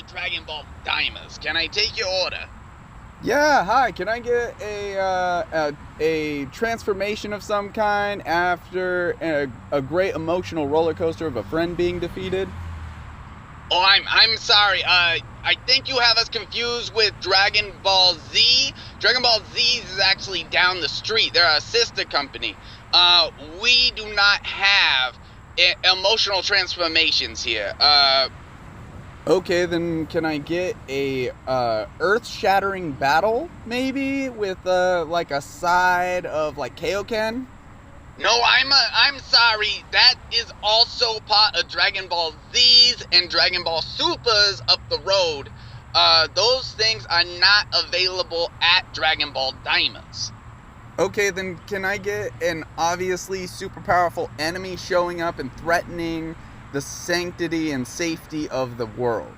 to Dragon Ball Daimas. Can I take your order? Yeah, hi. Can I get a transformation of some kind after a great emotional roller coaster of a friend being defeated? Oh, I'm sorry. I think you have us confused with Dragon Ball Z. Dragon Ball Z is actually down the street. They're a sister company. We do not have emotional transformations here. Okay, then can I get a earth-shattering battle, maybe, with like a side of like Kaioken? No, I'm sorry. That is also part of Dragon Ball Z's and Dragon Ball Supers up the road. Those things are not available at Dragon Ball Daimas. Okay, then can I get an obviously super powerful enemy showing up and threatening the sanctity and safety of the world?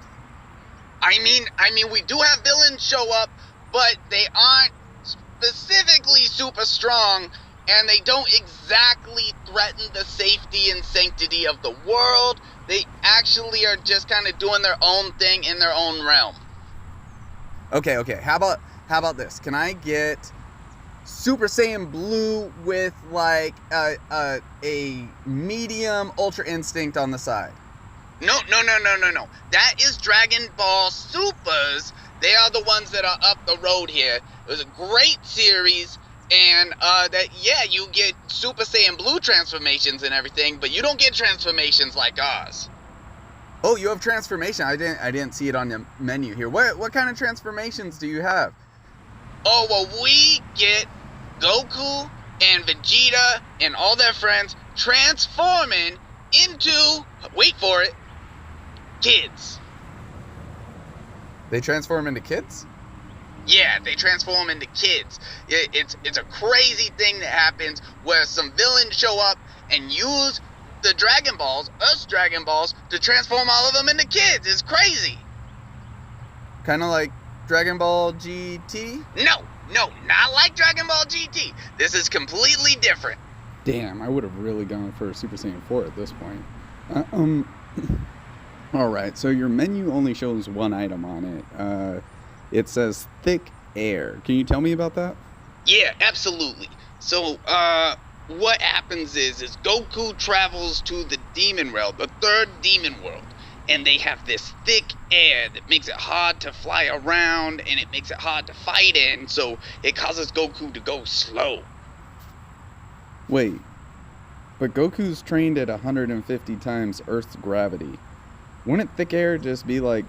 I mean, we do have villains show up, but they aren't specifically super strong, and they don't exactly threaten the safety and sanctity of the world. They actually are just kind of doing their own thing in their own realm. Okay. How about this? Can I get Super Saiyan Blue with like a medium Ultra Instinct on the side? No. That is Dragon Ball Supers. They are the ones that are up the road here. It was a great series, and you get Super Saiyan Blue transformations and everything, but you don't get transformations like ours. Oh, you have transformation. I didn't see it on the menu here. What kind of transformations do you have? Oh, well, we get Goku and Vegeta and all their friends transforming into, wait for it, kids. They transform into kids? Yeah, they transform into kids. It's a crazy thing that happens where some villains show up and use the Dragon Balls, us Dragon Balls, to transform all of them into kids. It's crazy. Kind of like Dragon Ball GT? No, not like Dragon Ball GT. This is completely different. Damn, I would have really gone for Super Saiyan 4 at this point. Alright, so your menu only shows one item on it. It says thick air. Can you tell me about that? Yeah, absolutely. So, what happens is Goku travels to the demon realm, the third demon world, and they have this thick air that makes it hard to fly around, and it makes it hard to fight in, so it causes Goku to go slow. Wait, but Goku's trained at 150 times Earth's gravity. Wouldn't thick air just be like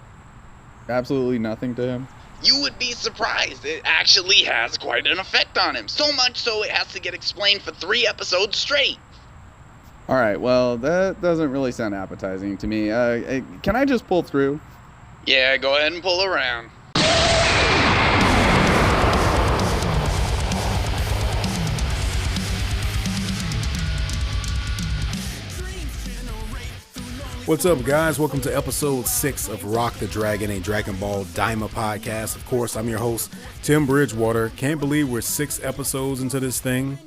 absolutely nothing to him? You would be surprised. It actually has quite an effect on him. So much so it has to get explained for 3 episodes straight. Alright, well, that doesn't really sound appetizing to me. Can I just pull through? Yeah, go ahead and pull around. What's up, guys? Welcome to episode 6 of Rock the Dragon, a Dragon Ball Daima podcast. Of course, I'm your host, Tim Bridgewater. Can't believe we're 6 episodes into this thing,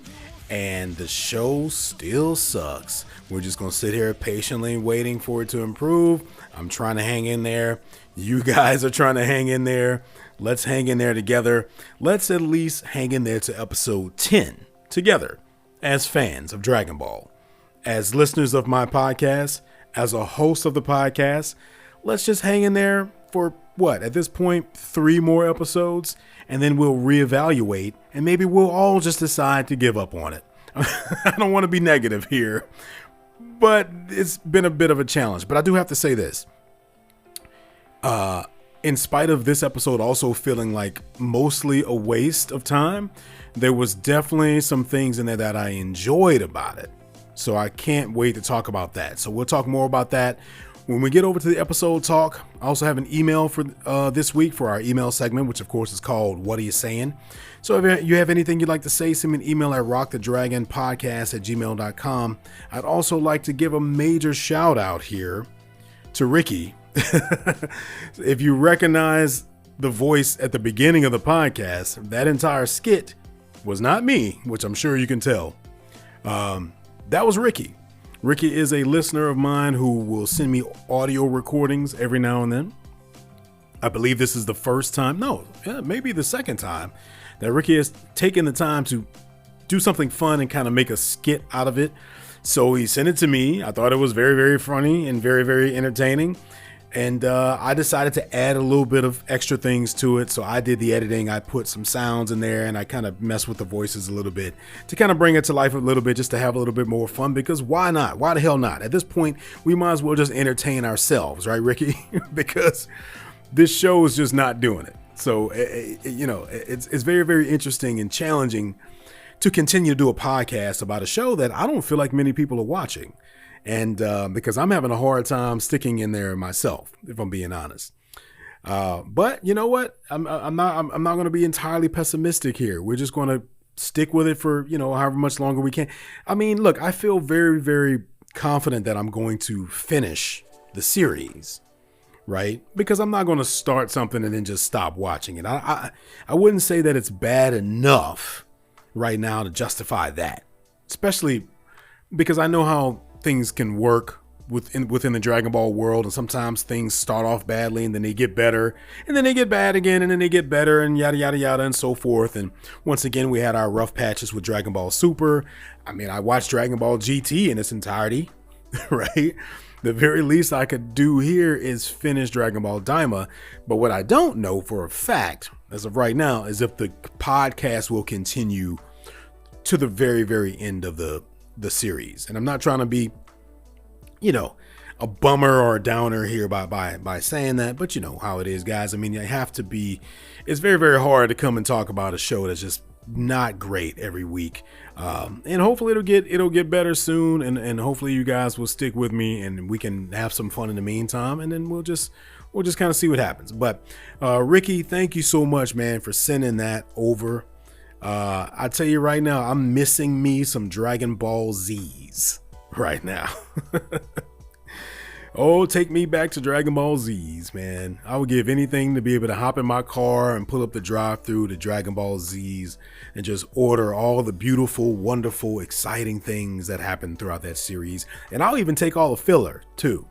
and the show still sucks. We're just going to sit here patiently waiting for it to improve. I'm trying to hang in there. You guys are trying to hang in there. Let's hang in there together. Let's at least hang in there to episode 10 together as fans of Dragon Ball. As listeners of my podcast, as a host of the podcast, let's just hang in there for what, at this point, 3 more episodes, and then we'll reevaluate, and maybe we'll all just decide to give up on it. I don't want to be negative here, but it's been a bit of a challenge. But I do have to say this. In spite of this episode also feeling like mostly a waste of time, there was definitely some things in there that I enjoyed about it. So I can't wait to talk about that. So we'll talk more about that when we get over to the episode talk. I also have an email for this week for our email segment, which of course is called What Are You Saying? So if you have anything you'd like to say, send me an email at rockthedragonpodcast@gmail.com. I'd also like to give a major shout out here to Ricky. If you recognize the voice at the beginning of the podcast, that entire skit was not me, which I'm sure you can tell. That was Ricky. Ricky is a listener of mine who will send me audio recordings every now and then. I believe this is the first time, maybe the second time that Ricky has taken the time to do something fun and kind of make a skit out of it. So he sent it to me. I thought it was very, very funny and very, very entertaining. And I decided to add a little bit of extra things to it. So I did the editing. I put some sounds in there and I kind of messed with the voices a little bit to kind of bring it to life a little bit, just to have a little bit more fun, because why not? Why the hell not? At this point, we might as well just entertain ourselves, right, Ricky? Because this show is just not doing it. So, it's very, very interesting and challenging to continue to do a podcast about a show that I don't feel like many people are watching. And because I'm having a hard time sticking in there myself, if I'm being honest. But you know what? I'm not going to be entirely pessimistic here. We're just going to stick with it for, however much longer we can. I mean, look, I feel very, very confident that I'm going to finish the series, right? Because I'm not going to start something and then just stop watching it. I wouldn't say that it's bad enough right now to justify that, especially because I know how things can work within the Dragon Ball world, and sometimes things start off badly and then they get better and then they get bad again and then they get better and yada yada yada and so forth. And once again, we had our rough patches with Dragon Ball Super. I mean, I watched Dragon Ball GT in its entirety, right? The very least I could do here is finish Dragon Ball Daima. But what I don't know for a fact as of right now is if the podcast will continue to the very, very end of the series. And I'm not trying to be, a bummer or a downer here by saying that, but you know how it is, guys. I mean, it's very, very hard to come and talk about a show that's just not great every week. And hopefully it'll get better soon. And hopefully you guys will stick with me and we can have some fun in the meantime. And then we'll just kind of see what happens. But, Ricky, thank you so much, man, for sending that over. I tell you right now, I'm missing me some Dragon Ball Z's right now. Oh, take me back to Dragon Ball Z's, man. I would give anything to be able to hop in my car and pull up the drive-through to Dragon Ball Z's and just order all the beautiful, wonderful, exciting things that happen throughout that series. And I'll even take all the filler too.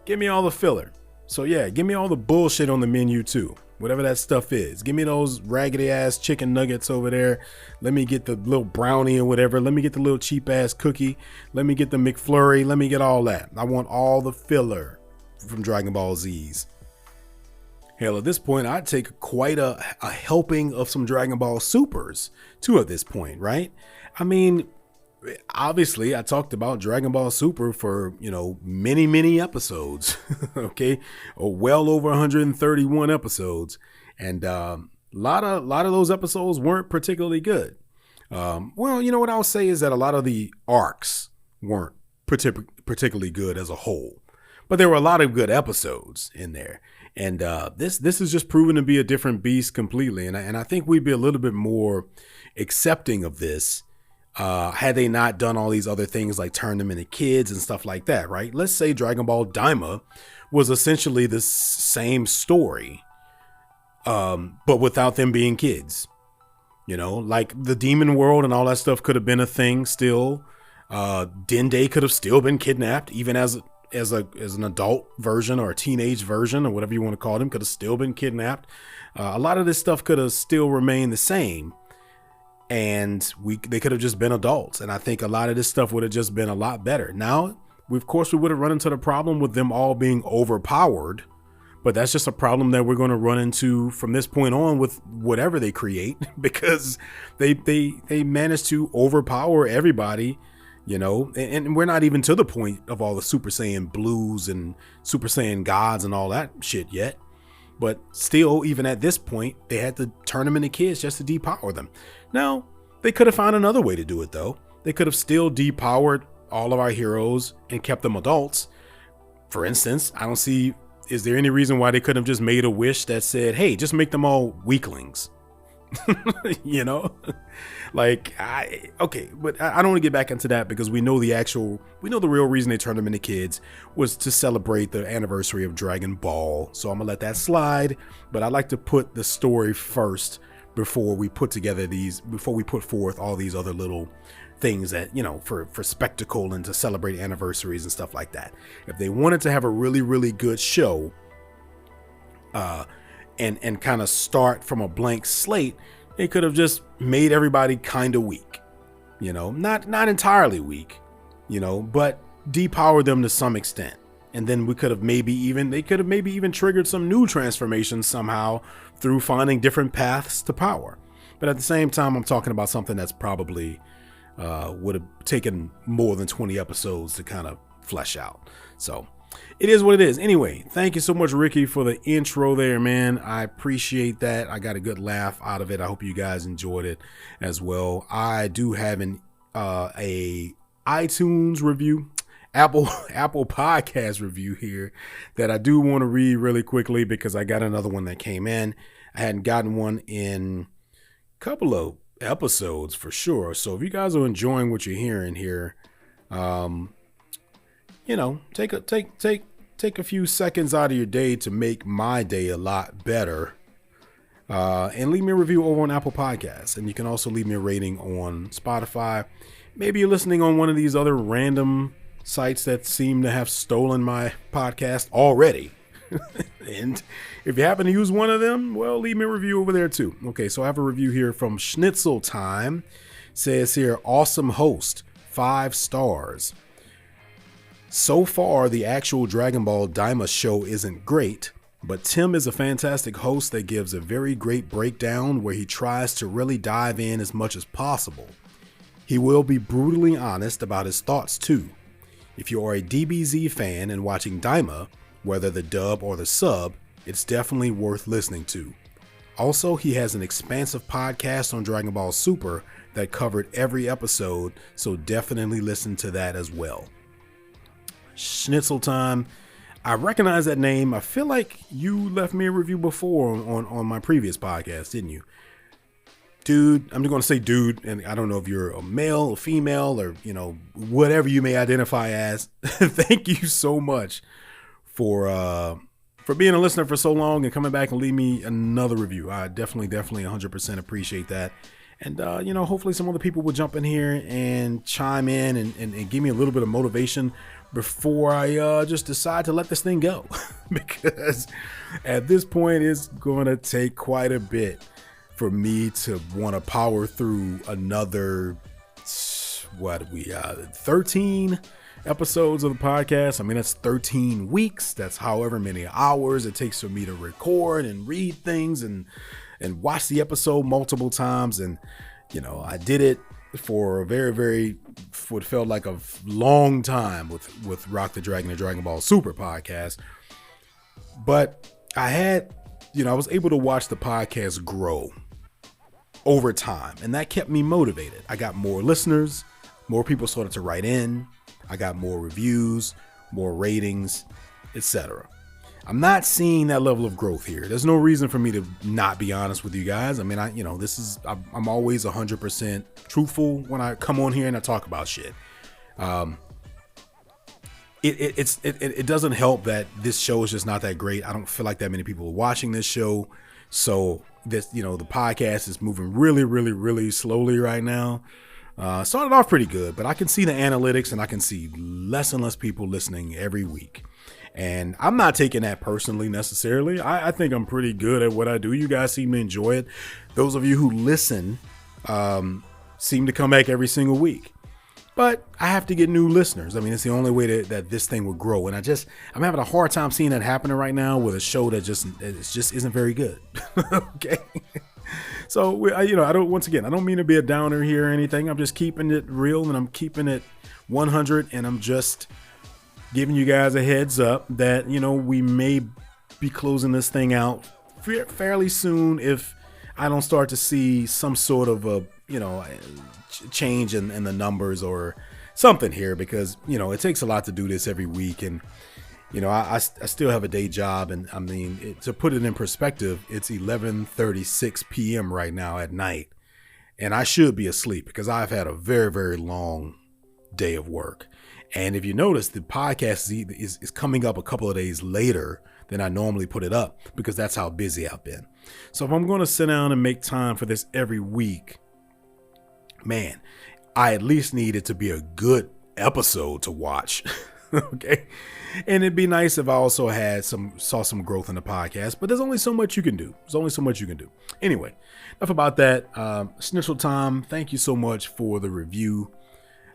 Give me all the filler. So yeah, give me all the bullshit on the menu too. Whatever that stuff is. Give me those raggedy ass chicken nuggets over there. Let me get the little brownie or whatever. Let me get the little cheap ass cookie. Let me get the McFlurry. Let me get all that. I want all the filler from Dragon Ball Z's. Hell, at this point, I'd take quite a helping of some Dragon Ball Supers too at this point, right? I mean, obviously I talked about Dragon Ball Super for, many episodes, okay, or well over 131 episodes. And a lot of those episodes weren't particularly good. Well, you know what I'll say is that a lot of the arcs weren't particularly good as a whole, but there were a lot of good episodes in there. And this is just proven to be a different beast completely. And I think we'd be a little bit more accepting of this had they not done all these other things like turn them into kids and stuff like that, right? Let's say Dragon Ball Daima was essentially the same story, but without them being kids. Like the demon world and all that stuff could have been a thing still. Dende could have still been kidnapped, even as an adult version or a teenage version or whatever you want to call them, could have still been kidnapped. A lot of this stuff could have still remained the same. And they could have just been adults. And I think a lot of this stuff would have just been a lot better. Now, we would have run into the problem with them all being overpowered. But that's just a problem that we're going to run into from this point on with whatever they create, because they managed to overpower everybody, and we're not even to the point of all the Super Saiyan Blues and Super Saiyan Gods and all that shit yet. But still, even at this point, they had to turn them into kids just to depower them. Now, they could have found another way to do it, though. They could have still depowered all of our heroes and kept them adults. For instance, is there any reason why they couldn't have just made a wish that said, hey, just make them all weaklings? But I don't want to get back into that because we know the real reason they turned them into kids was to celebrate the anniversary of Dragon Ball. So I'm gonna let that slide, but I like to put the story first before we put forth all these other little things that, for spectacle and to celebrate anniversaries and stuff like that. If they wanted to have a really, really good show, and kind of start from a blank slate, they could have just made everybody kind of weak, not entirely weak, but depower them to some extent. And then they could have maybe even triggered some new transformations somehow through finding different paths to power. But at the same time, I'm talking about something that's probably would have taken more than 20 episodes to kind of flesh out. So it is what it is. Anyway, thank you so much, Ricky, for the intro there, man. I appreciate that. I got a good laugh out of it. I hope you guys enjoyed it as well. I do have a iTunes review, Apple Podcast review here that I do want to read really quickly because I got another one that came in. I hadn't gotten one in a couple of episodes for sure. So if you guys are enjoying what you're hearing here, take a few seconds out of your day to make my day a lot better. And leave me a review over on Apple Podcasts. And you can also leave me a rating on Spotify. Maybe you're listening on one of these other random sites that seem to have stolen my podcast already. And if you happen to use one of them, well, leave me a review over there too. Okay, so I have a review here from Schnitzel Time. Says here, awesome host, 5 stars. So far, the actual Dragon Ball Daimas show isn't great, but Tim is a fantastic host that gives a very great breakdown where he tries to really dive in as much as possible. He will be brutally honest about his thoughts too. If you are a DBZ fan and watching Daima, whether the dub or the sub, it's definitely worth listening to. Also, he has an expansive podcast on Dragon Ball Super that covered every episode, so definitely listen to that as well. Schnitzel Time, I recognize that name. I feel like you left me a review before on my previous podcast, didn't you? Dude, I'm just going to say dude, and I don't know if you're a male or female or, whatever you may identify as. Thank you so much for being a listener for so long and coming back and leave me another review. I definitely 100% appreciate that. And, hopefully some other people will jump in here and chime in and give me a little bit of motivation before I just decide to let this thing go. Because at this point, it's going to take quite a bit for me to want to power through another, 13 episodes of the podcast. I mean, that's 13 weeks. That's however many hours it takes for me to record and read things and watch the episode multiple times. And, I did it for a very, what felt like a long time with Rock the Dragon and Dragon Ball Super podcast. But I was able to watch the podcast grow over time, and that kept me motivated. I got more listeners, more people started to write in, I got more reviews, more ratings, etc. I'm not seeing that level of growth here. There's no reason for me to not be honest with you guys. I mean, I'm always 100% truthful when I come on here and I talk about shit. It doesn't help that this show is just not that great. I don't feel like that many people are watching this show. So this, the podcast is moving really slowly right now. Started off pretty good, but I can see the analytics and I can see less and less people listening every week. And I'm not taking that personally necessarily. I think I'm pretty good at what I do. You guys seem to enjoy it. Those of you who listen seem to come back every single week. But I have to get new listeners. I mean, it's the only way that this thing will grow. And I'm having a hard time seeing that happening right now with a show that just isn't very good. Okay. So, I don't mean to be a downer here or anything. I'm just keeping it real and I'm keeping it 100. And I'm just giving you guys a heads up that, we may be closing this thing out fairly soon if I don't start to see some sort of a, change in the numbers or something here, because it takes a lot to do this every week. And I still have a day job, and I mean, to put it in perspective, it's 11:36 p.m. right now at night, and I should be asleep because I've had a very long day of work. And if you notice, the podcast is coming up a couple of days later than I normally put it up, because that's how busy I've been. So if I'm going to sit down and make time for this every week, man, I at least need it to be a good episode to watch. Okay. And it'd be nice if I also saw some growth in the podcast, but there's only so much you can do. Anyway, enough about that. Schnitzel Tom, thank you so much for the review.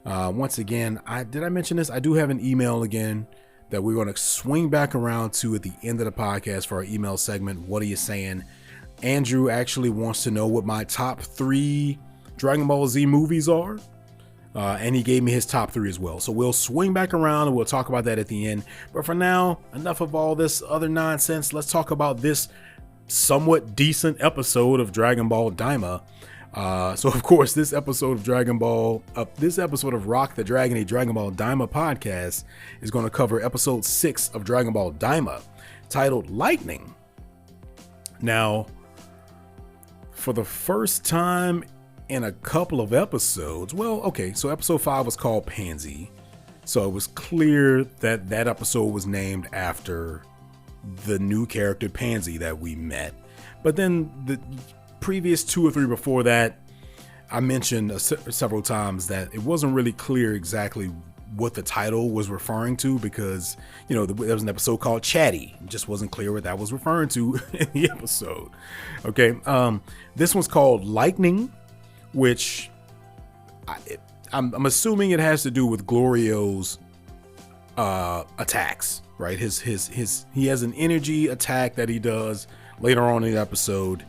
Once again, did I mention this? I do have an email again that we're going to swing back around to at the end of the podcast for our email segment. What are you saying? Andrew actually wants to know what my top 3 Dragon Ball Z movies are. And he gave me his top 3 as well. So we'll swing back around and we'll talk about that at the end. But for now, enough of all this other nonsense. Let's talk about this somewhat decent episode of Dragon Ball Daima. So of course, this episode of Rock the Dragon, a Dragon Ball Daima podcast is going to cover episode 6 of Dragon Ball Daima, titled Lightning. Now, for the first time in a couple of episodes, so episode 5 was called Pansy, so it was clear that that episode was named after the new character Pansy that we met. But then the previous 2 or 3 before that, I mentioned several times that it wasn't really clear exactly what the title was referring to, because there was an episode called Chatty. It just wasn't clear what that was referring to in the episode. Okay, this one's called Lightning, which I'm assuming it has to do with Glorio's attacks, right? He has an energy attack that he does later on in the episode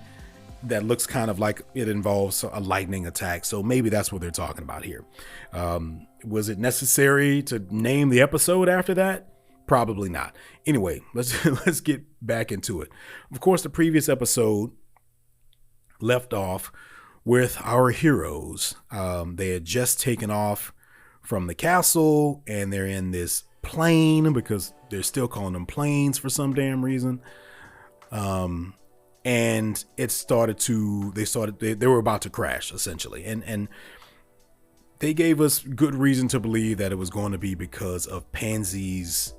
that looks kind of like it involves a lightning attack. So maybe that's what they're talking about here. Was it necessary to name the episode after that? Probably not. Anyway, let's get back into it. Of course, the previous episode left off with our heroes. They had just taken off from the castle and they're in this plane, because they're still calling them planes for some damn reason. And they were about to crash essentially. And they gave us good reason to believe that it was going to be because of Pansy's,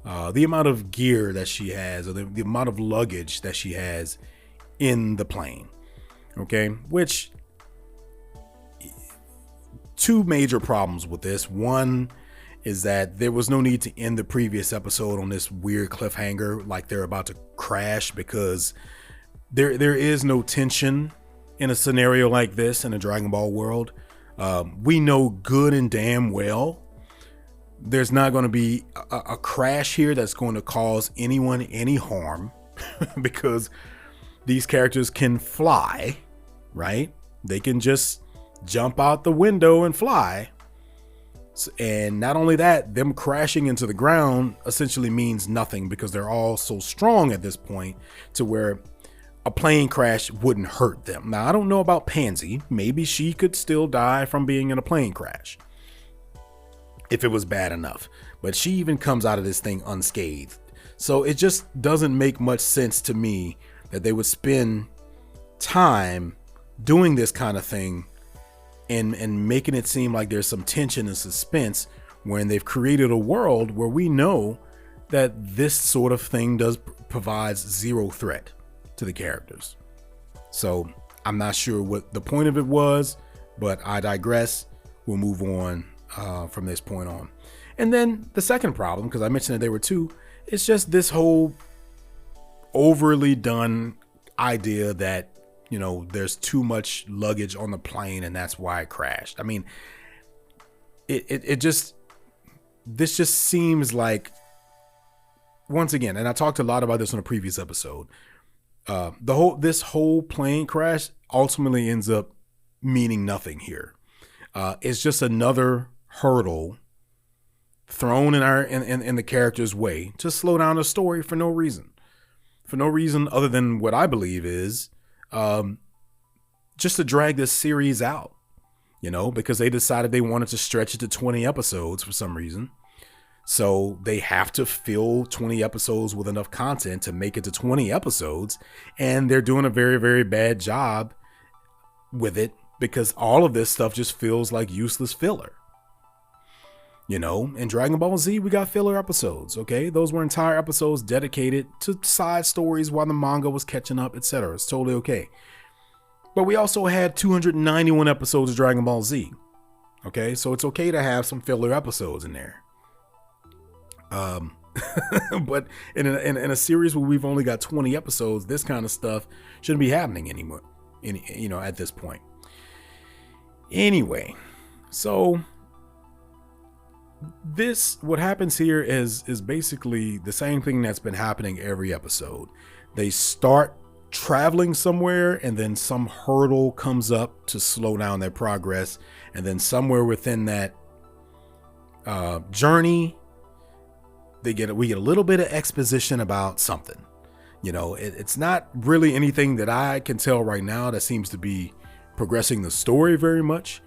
the amount of gear that she has, or the amount of luggage that she has in the plane. Okay, which 2 major problems with this. One is that there was no need to end the previous episode on this weird cliffhanger like they're about to crash, because there is no tension in a scenario like this in a Dragon Ball world. We know good and damn well there's not going to be a crash here that's going to cause anyone any harm because these characters can fly, right? They can just jump out the window and fly. And not only that, them crashing into the ground essentially means nothing, because they're all so strong at this point to where a plane crash wouldn't hurt them. Now, I don't know about Pansy. Maybe she could still die from being in a plane crash if it was bad enough. But she even comes out of this thing unscathed. So it just doesn't make much sense to me that they would spend time doing this kind of thing and making it seem like there's some tension and suspense when they've created a world where we know that this sort of thing provides zero threat to the characters. So I'm not sure what the point of it was, but I digress. We'll move on from this point on. And then the second problem, because I mentioned that there were 2, it's just this whole overly done idea that, there's too much luggage on the plane and that's why it crashed. I mean, this just seems like, once again, and I talked a lot about this on a previous episode, this whole plane crash ultimately ends up meaning nothing here. It's just another hurdle thrown in the character's way to slow down the story for no reason. For no reason other than what I believe is just to drag this series out, because they decided they wanted to stretch it to 20 episodes for some reason. So they have to fill 20 episodes with enough content to make it to 20 episodes. And they're doing a very, very bad job with it, because all of this stuff just feels like useless filler. In Dragon Ball Z, we got filler episodes, okay? Those were entire episodes dedicated to side stories while the manga was catching up, etc. It's totally okay. But we also had 291 episodes of Dragon Ball Z, okay? So it's okay to have some filler episodes in there. But in a series where we've only got 20 episodes, this kind of stuff shouldn't be happening anymore, at this point. Anyway, so what happens here is basically the same thing that's been happening every episode. They start traveling somewhere, and then some hurdle comes up to slow down their progress, and then somewhere within that journey, we get a little bit of exposition about something. It's not really anything that I can tell right now that seems to be progressing the story very much,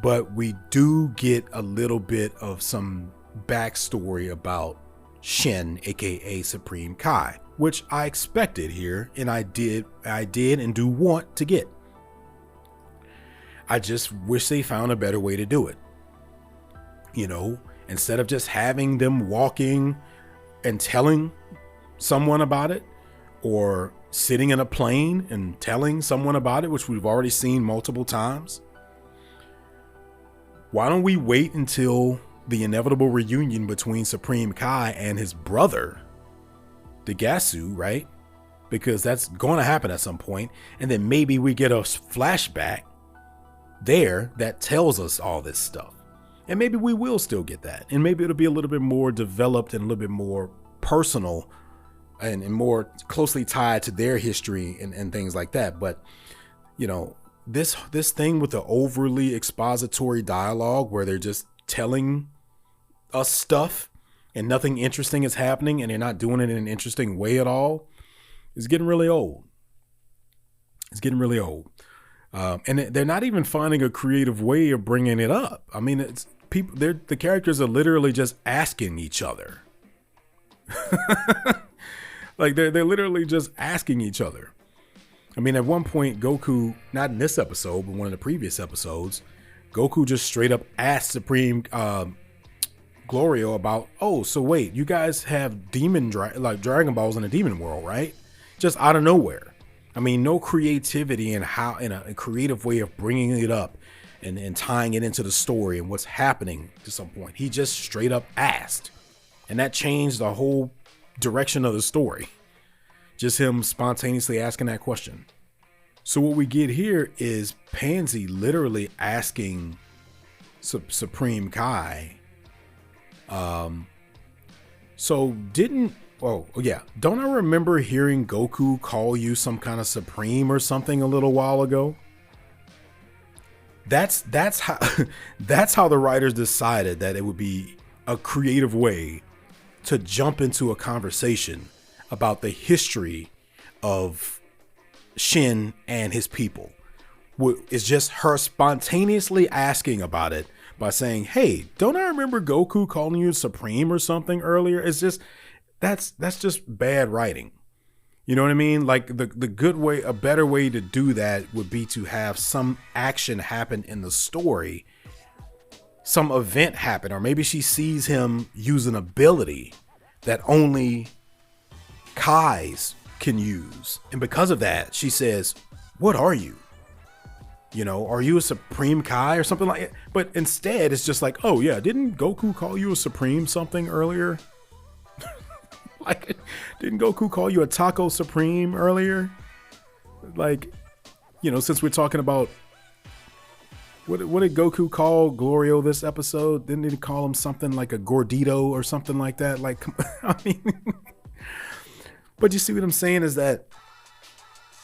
but we do get a little bit of some backstory about Shin, aka Supreme Kai, which I expected here, and I did and do want to get. I just wish they found a better way to do it. Instead of just having them walking and telling someone about it, or sitting in a plane and telling someone about it, which we've already seen multiple times. Why don't we wait until the inevitable reunion between Supreme Kai and his brother, Degasu, right? Because that's going to happen at some point, and then maybe we get a flashback there that tells us all this stuff. And maybe we will still get that. And maybe it'll be a little bit more developed and a little bit more personal and more closely tied to their history and things like that. But, this thing with the overly expository dialogue where they're just telling us stuff and nothing interesting is happening and they're not doing it in an interesting way at all is getting really old. It's getting really old. And they're not even finding a creative way of bringing it up. I mean, the characters are literally just asking each other. Like they're literally just asking each other. I mean, at one point, Goku, not in this episode, but one of the previous episodes, Goku just straight up asked Supreme Glorio about, oh, so wait, you guys have Dragon Balls in the demon world, right? Just out of nowhere. I mean, no creativity in a creative way of bringing it up and tying it into the story and what's happening to some point. He just straight up asked, and that changed the whole direction of the story. Just him spontaneously asking that question. So what we get here is Pansy literally asking Supreme Kai. Don't I remember hearing Goku call you some kind of Supreme or something a little while ago? That's how the writers decided that it would be a creative way to jump into a conversation about the history of Shin and his people. It's just her spontaneously asking about it by saying, hey, don't I remember Goku calling you Supreme or something earlier? It's just, that's just bad writing. You know what I mean? Like the good way, a better way to do that would be to have some action happen in the story, some event happen, or maybe she sees him use an ability that only Kai's can use. And because of that, she says, what are you? Are you a Supreme Kai or something like it? But instead, it's just like, oh yeah, didn't Goku call you a Supreme something earlier? Like, didn't Goku call you a Taco Supreme earlier? Like, since we're talking about what did Goku call Glorio this episode? Didn't he call him something like a Gordito or something like that? Like, I mean, but you see what I'm saying is that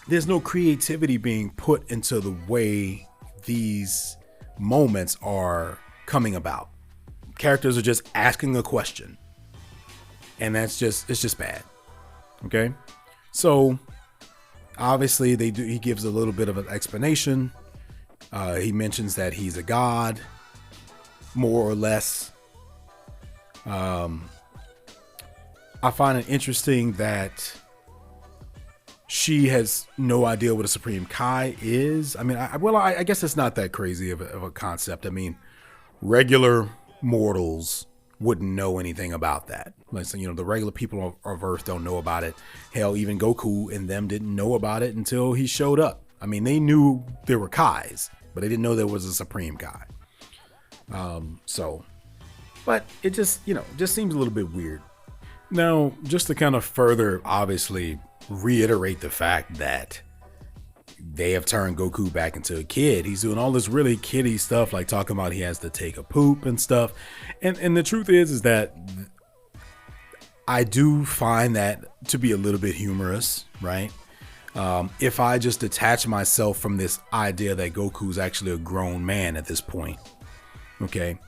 there's no creativity being put into the way these moments are coming about. Characters are just asking a question. And it's just bad. Okay. So obviously he gives a little bit of an explanation. He mentions that he's a god, more or less. I find it interesting that she has no idea what a Supreme Kai is. I mean, I guess it's not that crazy of a concept. I mean, regular mortals wouldn't know anything about that. Like, so, the regular people of Earth don't know about it. Hell, even Goku and them didn't know about it until he showed up. I mean, they knew there were Kais, but they didn't know there was a Supreme Kai. So But it just, just seems a little bit weird. Now, just to kind of further, obviously, reiterate the fact that they have turned Goku back into a kid. He's doing all this really kiddie stuff, like talking about he has to take a poop and stuff. And the truth is that I do find that to be a little bit humorous, right? If I just detach myself from this idea that Goku's actually a grown man at this point, okay?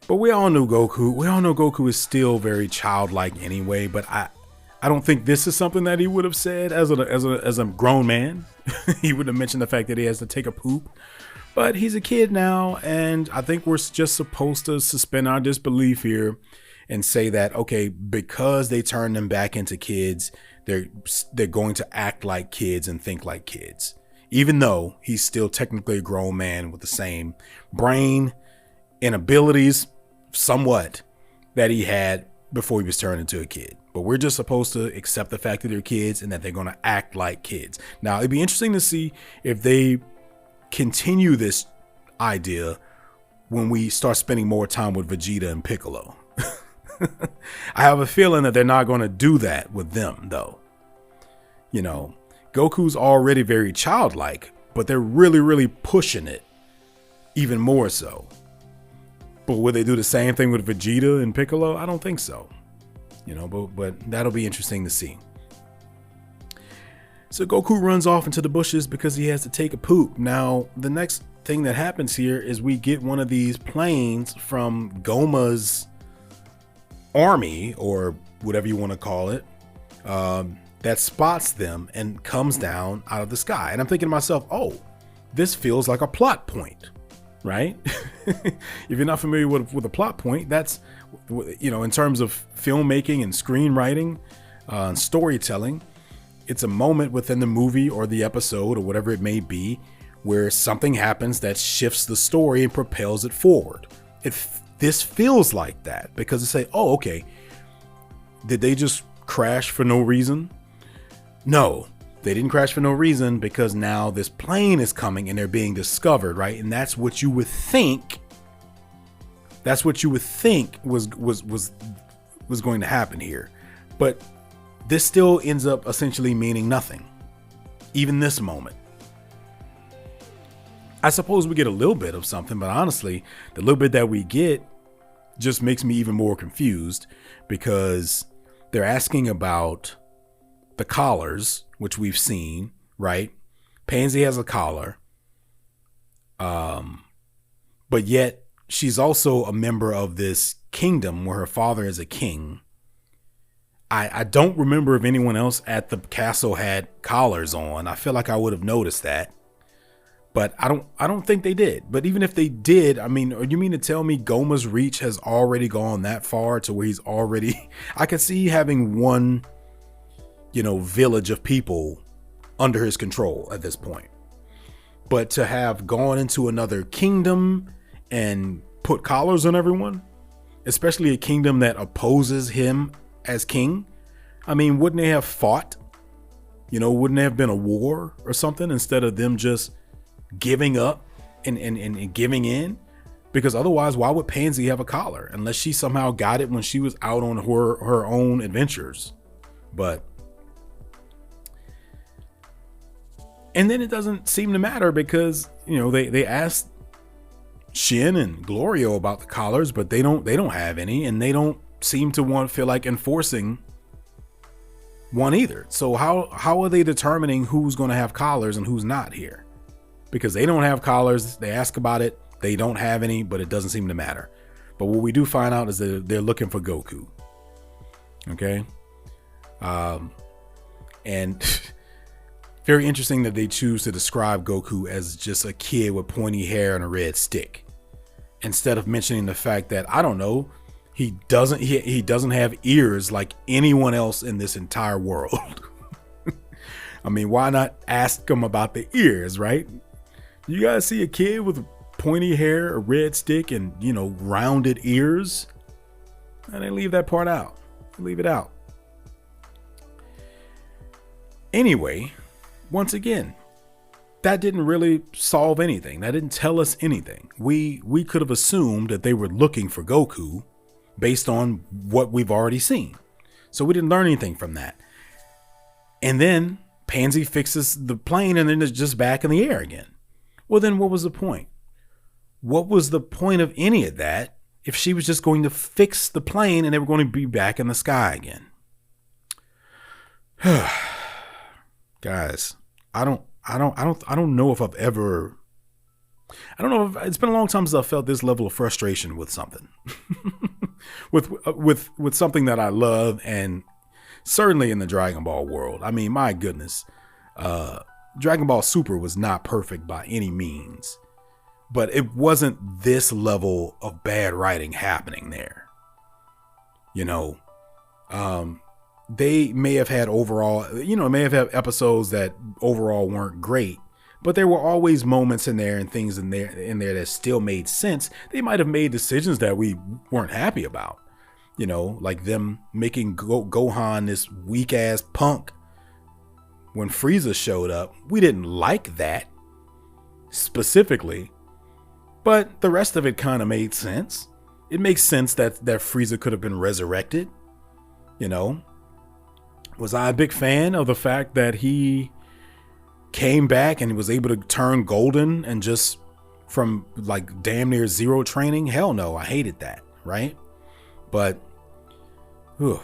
But we all know Goku is still very childlike anyway, but I don't think this is something that he would have said as a grown man. He would have mentioned the fact that he has to take a poop, but he's a kid now. And I think we're just supposed to suspend our disbelief here and say that, okay, because they turned them back into kids, they're going to act like kids and think like kids, even though he's still technically a grown man with the same brain and abilities somewhat that he had before he was turned into a kid. But we're just supposed to accept the fact that they're kids and that they're going to act like kids. Now, it'd be interesting to see if they continue this idea when we start spending more time with Vegeta and Piccolo. I have a feeling that they're not going to do that with them, though. Goku's already very childlike, but they're really, really pushing it even more so. But will they do the same thing with Vegeta and Piccolo? I don't think so. But that'll be interesting to see. So Goku runs off into the bushes because he has to take a poop. Now, the next thing that happens here is we get one of these planes from Goma's army, or whatever you want to call it, that spots them and comes down out of the sky. And I'm thinking to myself, oh, this feels like a plot point, right? If you're not familiar with a plot point, that's, in terms of filmmaking and screenwriting and storytelling, it's a moment within the movie or the episode or whatever it may be where something happens that shifts the story and propels it forward. This feels like that because they say, oh, okay, did they just crash for no reason? No, they didn't crash for no reason because now this plane is coming and they're being discovered, right? And that's what you would think. That's what you would think was going to happen here. But this still ends up essentially meaning nothing. Even this moment. I suppose we get a little bit of something, but honestly, the little bit that we get just makes me even more confused because they're asking about the collars, which we've seen, right? Pansy has a collar. But yet she's also a member of this kingdom where her father is a king. I don't remember if anyone else at the castle had collars on. I feel like I would have noticed that. But I don't think they did. But even if they did, I mean, you mean to tell me Goma's reach has already gone that far to where he's already... I could see having one, village of people under his control at this point. But to have gone into another kingdom and put collars on everyone, especially a kingdom that opposes him as king, I mean, wouldn't they have fought? Wouldn't there have been a war or something instead of them just giving up and giving in? Because otherwise, why would Pansy have a collar unless she somehow got it when she was out on her own adventures? And then it doesn't seem to matter because they asked Shin and Glorio about the collars, but they don't have any, and they don't seem to feel like enforcing one either. So how are they determining who's going to have collars and who's not here? Because they don't have collars. They ask about it. They don't have any, but it doesn't seem to matter. But what we do find out is that they're looking for Goku. Okay. And very interesting that they choose to describe Goku as just a kid with pointy hair and a red stick, instead of mentioning the fact that, I don't know, he doesn't have ears like anyone else in this entire world. I mean, why not ask him about the ears, right? You guys see a kid with pointy hair, a red stick, and, rounded ears? And they leave that part out. Leave it out. Anyway, once again, that didn't really solve anything. That didn't tell us anything. We could have assumed that they were looking for Goku based on what we've already seen. So we didn't learn anything from that. And then Pansy fixes the plane and then it's just back in the air again. Well, then what was the point? What was the point of any of that if she was just going to fix the plane and they were going to be back in the sky again? Guys, I don't know if I've ever, I don't know if it's been a long time since I felt this level of frustration with something, with something that I love, and certainly in the Dragon Ball world. I mean, my goodness, Dragon Ball Super was not perfect by any means, but it wasn't this level of bad writing happening there. You know, they may have had may have had episodes that overall weren't great, but there were always moments in there and things in there that still made sense. They might have made decisions that we weren't happy about, you know, like them making Gohan this weak ass punk when Frieza showed up. We didn't like that specifically, but the rest of it kind of made sense. It makes sense that Frieza could have been resurrected, you know. Was I a big fan of the fact that he came back and he was able to turn golden and just from like damn near zero training? Hell no, I hated that, right? But what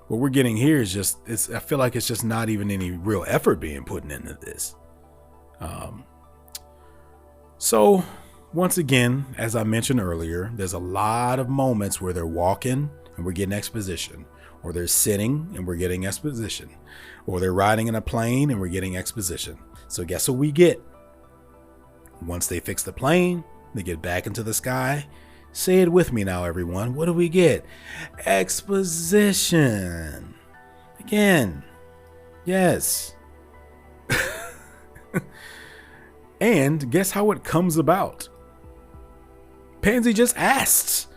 we're getting here is just, I feel like it's just not even any real effort being put into this. So once again, as I mentioned earlier, there's a lot of moments where they're walking and we're getting exposition. Or they're sitting and we're getting exposition. Or they're riding in a plane and we're getting exposition. So guess what we get? Once they fix the plane, they get back into the sky. Say it with me now, everyone. What do we get? Exposition. Again. Yes. And guess how it comes about? Pansy just asks,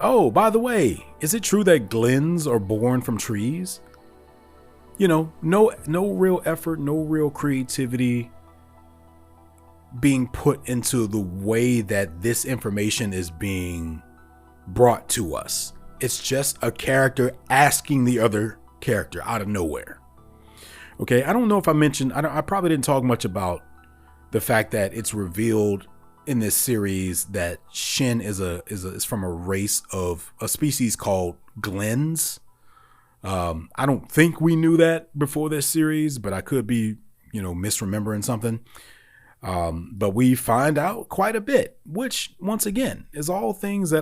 oh, by the way, is it true that Glens are born from trees? You know, no real effort, no real creativity being put into the way that this information is being brought to us. It's just a character asking the other character out of nowhere. Okay, I don't know if I mentioned, I probably didn't talk much about the fact that it's revealed in this series that Shin is from a race of a species called Glens. I don't think we knew that before this series, but I could be, misremembering something. But we find out quite a bit, which once again is all things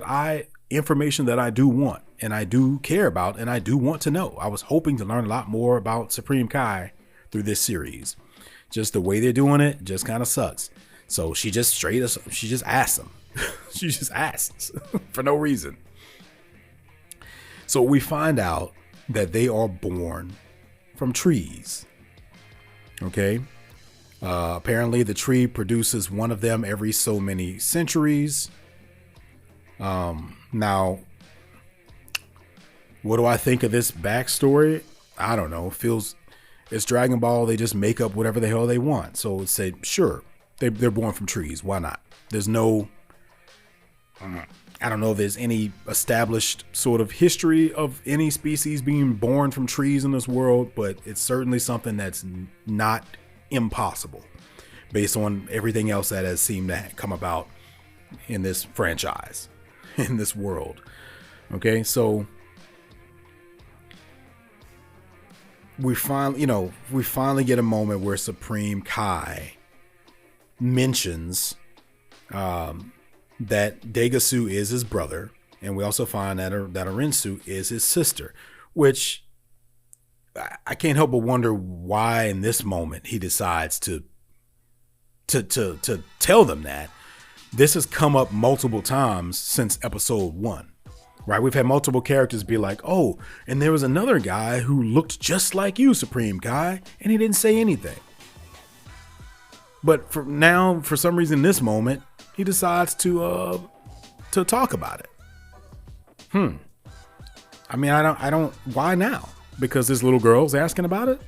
information that I do want and I do care about and I do want to know. I was hoping to learn a lot more about Supreme Kai through this series. Just the way they're doing it just kind of sucks. So she just asks them. She just asks for no reason. So we find out that they are born from trees. Okay. Apparently the tree produces one of them every so many centuries. Now, what do I think of this backstory? I don't know. It's Dragon Ball. They just make up whatever the hell they want. So it's say, sure. They're born from trees. Why not? There's no, I don't know if there's any established sort of history of any species being born from trees in this world, but it's certainly something that's not impossible based on everything else that has seemed to come about in this franchise, in this world. Okay, so we finally get a moment where Supreme Kai mentions that Degasu is his brother, and we also find that Arinsu is his sister, which I can't help but wonder why in this moment he decides to tell them that. This has come up multiple times since episode 1, right? We've had multiple characters be like, oh, and there was another guy who looked just like you, Supreme Kai, and he didn't say anything. But for some reason, this moment, he decides to talk about it. I mean, I don't. Why now? Because this little girl's asking about it.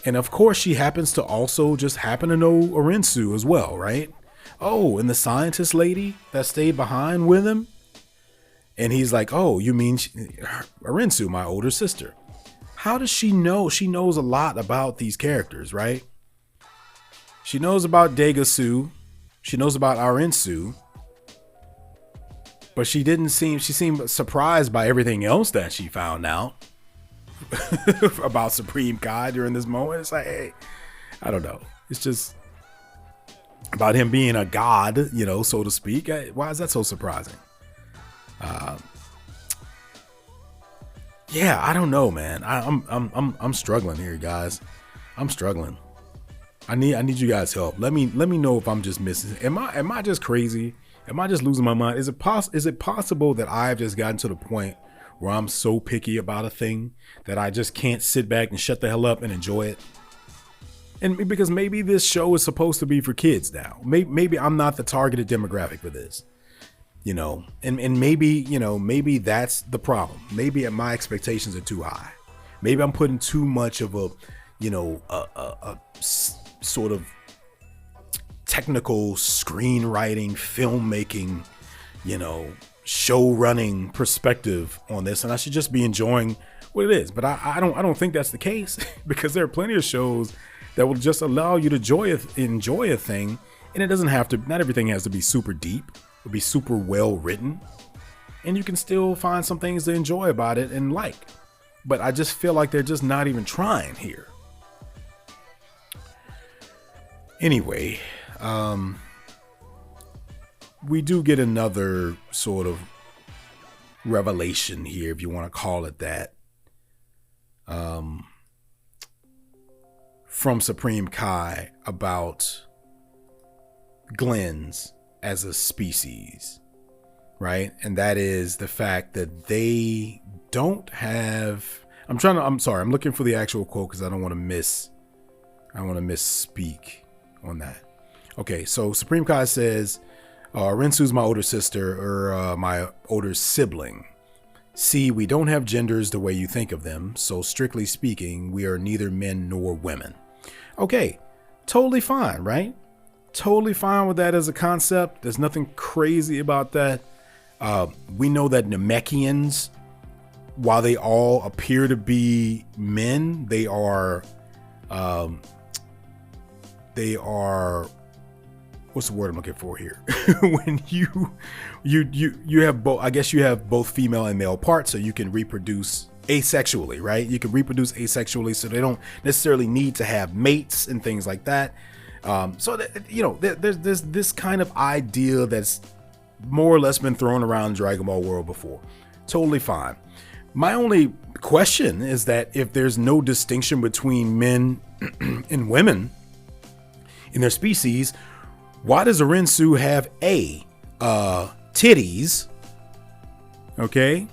And of course, she happens to also just happen to know Arinsu as well, right? Oh, and the scientist lady that stayed behind with him. And he's like, oh, you mean Arinsu, my older sister. How does she know? She knows a lot about these characters, right? She knows about Degasu. She knows about Arinsu. But she seemed surprised by everything else that she found out about Supreme Kai during this moment. It's like, hey, I don't know. It's just about him being a god, you know, so to speak. Why is that so surprising? Yeah, I don't know, man. I'm struggling here, guys. I'm struggling. I need you guys' help. Let me know if I'm just missing. Am I just crazy? Am I just losing my mind? Is it possible that I've just gotten to the point where I'm so picky about a thing that I just can't sit back and shut the hell up and enjoy it? And because maybe this show is supposed to be for kids now. Maybe I'm not the targeted demographic for this, you know, and maybe, you know, maybe that's the problem. Maybe my expectations are too high. Maybe I'm putting too much of a, you know, a sort of technical screenwriting, filmmaking, you know, show running perspective on this, and I should just be enjoying what it is. But I don't think that's the case, because there are plenty of shows that will just allow you to enjoy a thing, and it doesn't have to. Not everything has to be super deep or be super well written, and you can still find some things to enjoy about it and like. But I just feel like they're just not even trying here. Anyway, we do get another sort of revelation here, if you want to call it that, from Supreme Kai about Glens as a species, right? And that is the fact that they don't have. I'm sorry. I'm looking for the actual quote because I don't want to misspeak on that. Okay, so Supreme Kai says, Rinsu's my older sister, or my older sibling. See, we don't have genders the way you think of them, so strictly speaking, we are neither men nor women. Okay, totally fine, right? Totally fine with that as a concept. There's nothing crazy about that. We know that Namekians, while they all appear to be men, they are what's the word I'm looking for here? When you have both, I guess you have both female and male parts, so you can reproduce asexually, right? You can reproduce asexually, so they don't necessarily need to have mates and things like that. So that, you know, there's this kind of idea that's more or less been thrown around Dragon Ball world before. Totally fine. My only question is that if there's no distinction between men and women in their species, why does Arinsu have titties, okay,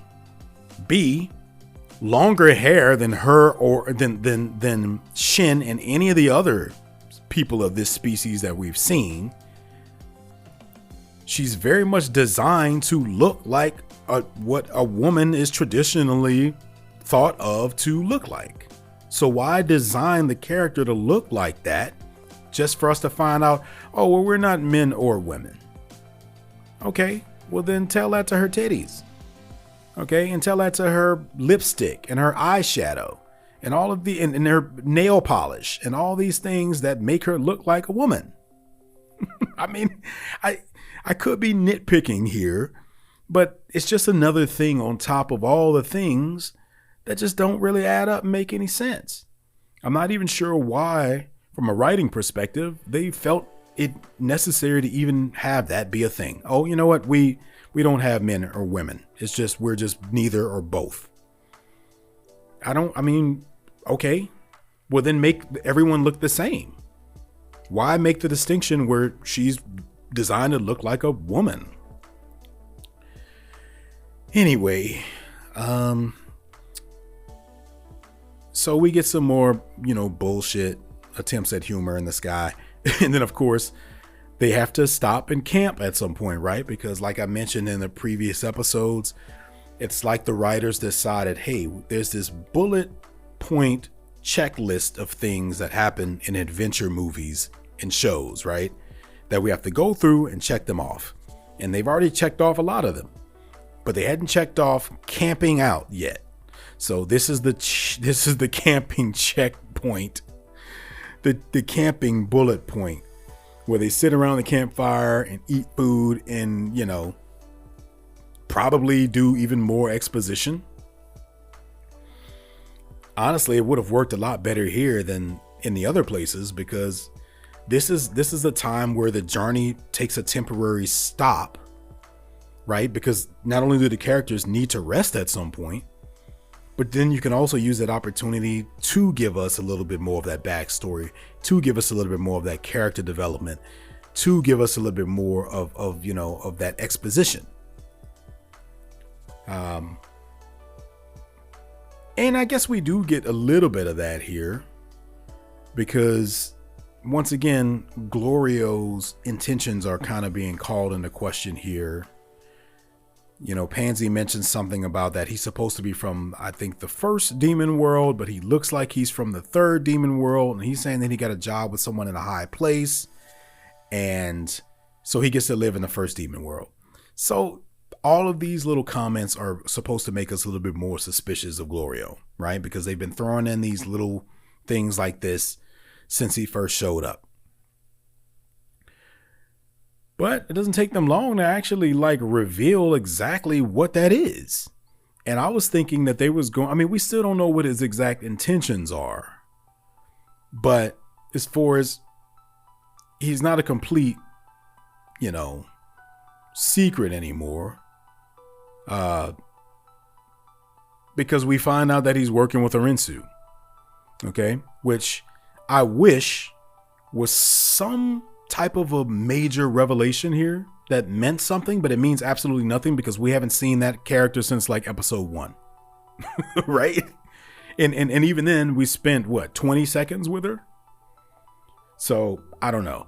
B, longer hair than her or than Shin and any of the other people of this species that we've seen? She's very much designed to look like what a woman is traditionally thought of to look like. So why design the character to look like that just for us to find out, oh, well, we're not men or women? Okay, well then tell that to her titties. Okay, and tell that to her lipstick and her eyeshadow and all of and her nail polish and all these things that make her look like a woman. I mean, I could be nitpicking here, but it's just another thing on top of all the things that just don't really add up and make any sense. I'm not even sure why, from a writing perspective, they felt it necessary to even have that be a thing. Oh, you know what? We don't have men or women. It's just, we're just neither or both. Okay. Well, then make everyone look the same. Why make the distinction where she's designed to look like a woman? Anyway, so we get some more, bullshit attempts at humor in the sky. And then, of course, they have to stop and camp at some point, right? Because like I mentioned in the previous episodes, it's like the writers decided, hey, there's this bullet point checklist of things that happen in adventure movies and shows, right? That we have to go through and check them off. And they've already checked off a lot of them, but they hadn't checked off camping out yet. So this is the camping checkpoint, the camping bullet point, where they sit around the campfire and eat food and, you know, probably do even more exposition. Honestly, it would have worked a lot better here than in the other places, because this is a time where the journey takes a temporary stop, right? Because not only do the characters need to rest at some point, but then you can also use that opportunity to give us a little bit more of that backstory, to give us a little bit more of that character development, to give us a little bit more of you know, of that exposition. And I guess we do get a little bit of that here, because once again, Glorio's intentions are kind of being called into question here. You know, Pansy mentions something about that he's supposed to be from, I think, the first demon world, but he looks like he's from the third demon world. And he's saying that he got a job with someone in a high place, and so he gets to live in the first demon world. So all of these little comments are supposed to make us a little bit more suspicious of Glorio, right? Because they've been throwing in these little things like this since he first showed up. But it doesn't take them long to actually like reveal exactly what that is. And I was thinking that they was going, I mean, we still don't know what his exact intentions are, but as far as he's not a complete, you know, secret anymore, because we find out that he's working with Arinsu, okay, which I wish was some type of a major revelation here that meant something, but it means absolutely nothing because we haven't seen that character since like episode 1. Right? And even then we spent what, 20 seconds with her? So I don't know.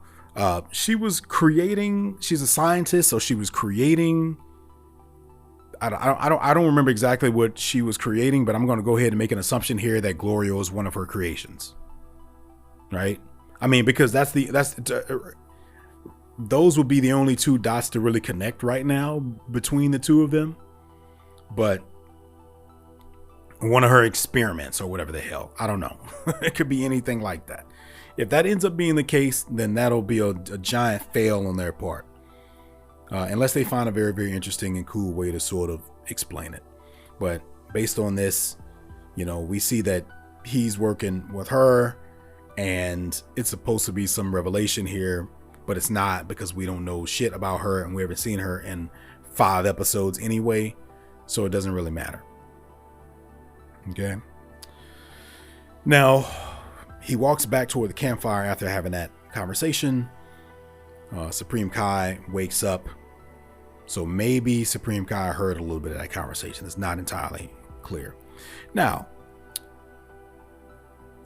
She was creating, she's a scientist, so she was creating, I don't remember exactly what she was creating, but I'm going to go ahead and make an assumption here that Glorio is one of her creations. Right? I mean, because those would be the only two dots to really connect right now between the two of them. But one of her experiments or whatever the hell, I don't know. It could be anything like that. If that ends up being the case, then that'll be a giant fail on their part. Unless they find a very, very interesting and cool way to sort of explain it. But based on this, you know, we see that he's working with her, and it's supposed to be some revelation here, but it's not, because we don't know shit about her and we haven't seen her in 5 episodes anyway, so it doesn't really matter. Okay. Now, he walks back toward the campfire after having that conversation. Supreme Kai wakes up, so maybe Supreme Kai heard a little bit of that conversation. It's not entirely clear. Now,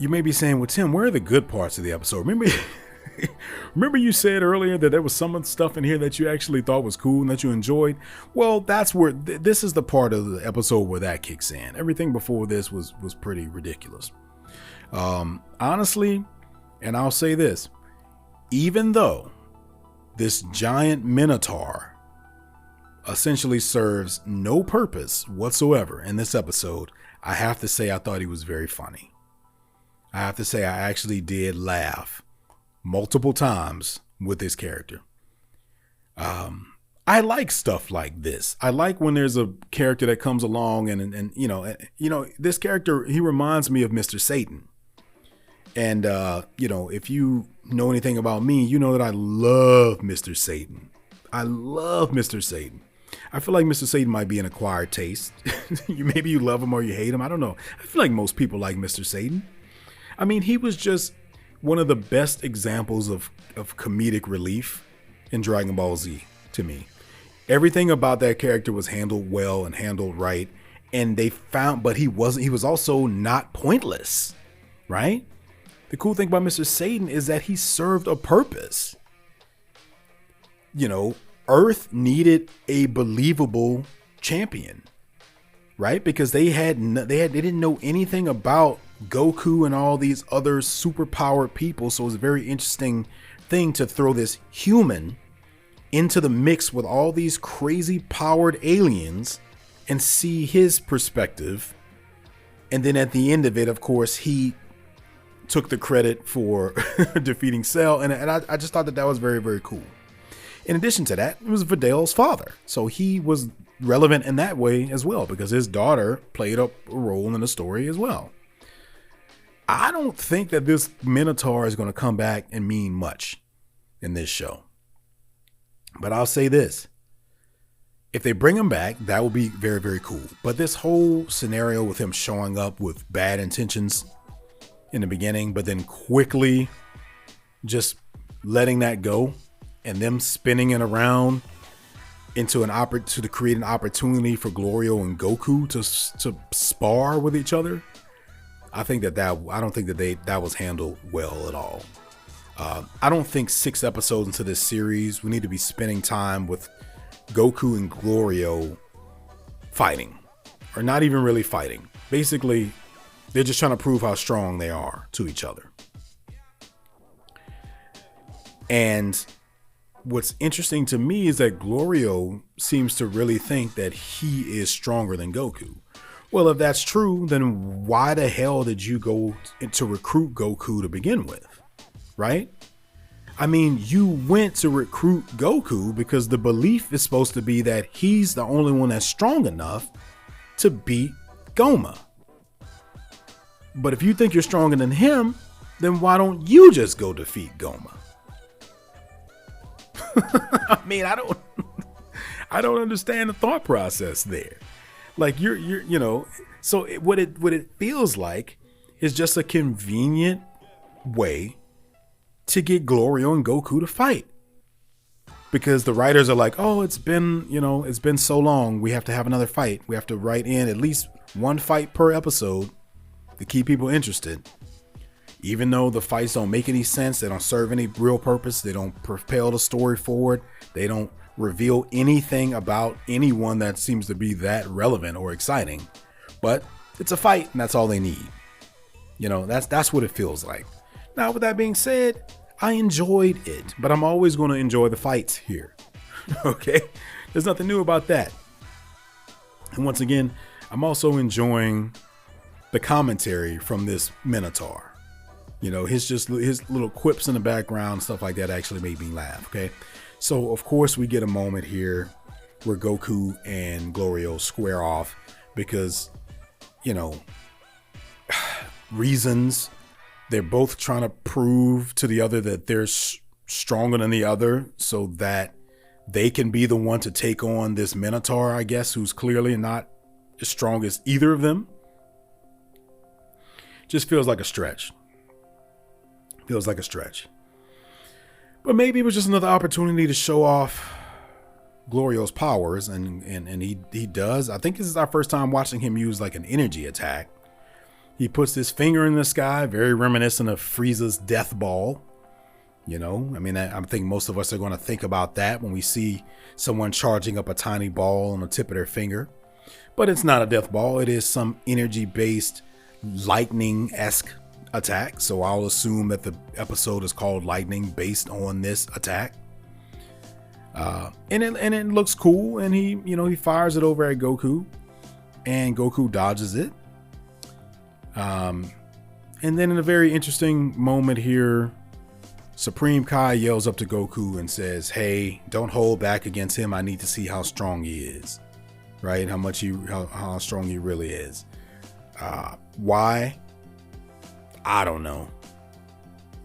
you may be saying, well, Tim, where are the good parts of the episode? Remember you said earlier that there was some stuff in here that you actually thought was cool and that you enjoyed? Well, that's where this is the part of the episode where that kicks in. Everything before this was pretty ridiculous. Honestly, and I'll say this, even though this giant Minotaur essentially serves no purpose whatsoever in this episode, I have to say I thought he was very funny. I have to say I actually did laugh multiple times with this character. I like stuff like this. I like when there's a character that comes along and you know, this character, he reminds me of Mr. Satan. And you know, if you know anything about me, you know that I love Mr. Satan. I love Mr. Satan. I feel like Mr. Satan might be an acquired taste. Maybe you love him or you hate him. I don't know. I feel like most people like Mr. Satan. I mean, he was just one of the best examples of comedic relief in Dragon Ball Z to me. Everything about that character was handled well and handled right. And but he was also not pointless, right? The cool thing about Mr. Satan is that he served a purpose. You know, Earth needed a believable champion, right? Because they didn't know anything about Goku and all these other superpowered people. So it's a very interesting thing to throw this human into the mix with all these crazy powered aliens and see his perspective. And then at the end of it, of course, he took the credit for defeating Cell. And I just thought that was very, very cool. In addition to that, it was Vidal's father. So he was relevant in that way as well, because his daughter played a role in the story as well. I don't think that this Minotaur is going to come back and mean much in this show. But I'll say this. If they bring him back, that will be very, very cool. But this whole scenario with him showing up with bad intentions in the beginning, but then quickly just letting that go and them spinning it around into to create an opportunity for Glorio and Goku to spar with each other. I think I don't think that was handled well at all. I don't think 6 episodes into this series, we need to be spending time with Goku and Glorio fighting, or not even really fighting. Basically, they're just trying to prove how strong they are to each other. And what's interesting to me is that Glorio seems to really think that he is stronger than Goku. Well, if that's true, then why the hell did you go to recruit Goku to begin with? Right? I mean, you went to recruit Goku because the belief is supposed to be that he's the only one that's strong enough to beat Goma. But if you think you're stronger than him, then why don't you just go defeat Goma? I mean, I don't understand the thought process there. Like so what it feels like is just a convenient way to get Glorio and Goku to fight. Because the writers are like, oh, it's been so long. We have to have another fight. We have to write in at least one fight per episode to keep people interested. Even though the fights don't make any sense, they don't serve any real purpose, they don't propel the story forward, they don't reveal anything about anyone that seems to be that relevant or exciting. But it's a fight, and that's all they need. That's what it feels like. Now, with that being said, I enjoyed it, but I'm always going to enjoy the fights here. Okay? There's nothing new about that. And once again, I'm also enjoying the commentary from this Minotaur. His little quips in the background, stuff like that actually made me laugh. Okay. So of course we get a moment here where Goku and Glorio square off because, reasons. They're both trying to prove to the other that they're stronger than the other so that they can be the one to take on this Minotaur, I guess, who's clearly not as strong as either of them. Just feels like a stretch. But maybe it was just another opportunity to show off Glorio's powers, and he does. I think this is our first time watching him use like an energy attack. He puts his finger in the sky, very reminiscent of Frieza's death ball. I think most of us are going to think about that when we see someone charging up a tiny ball on the tip of their finger. But it's not a death ball. It is some energy-based, lightning-esque attack. So I'll assume that the episode is called Lightning based on this attack. And it looks cool. And he fires it over at Goku, and Goku dodges it. And then in a very interesting moment here, Supreme Kai yells up to Goku and says, hey, don't hold back against him. I need to see how strong he is, right? How strong he really is. Why? I don't know.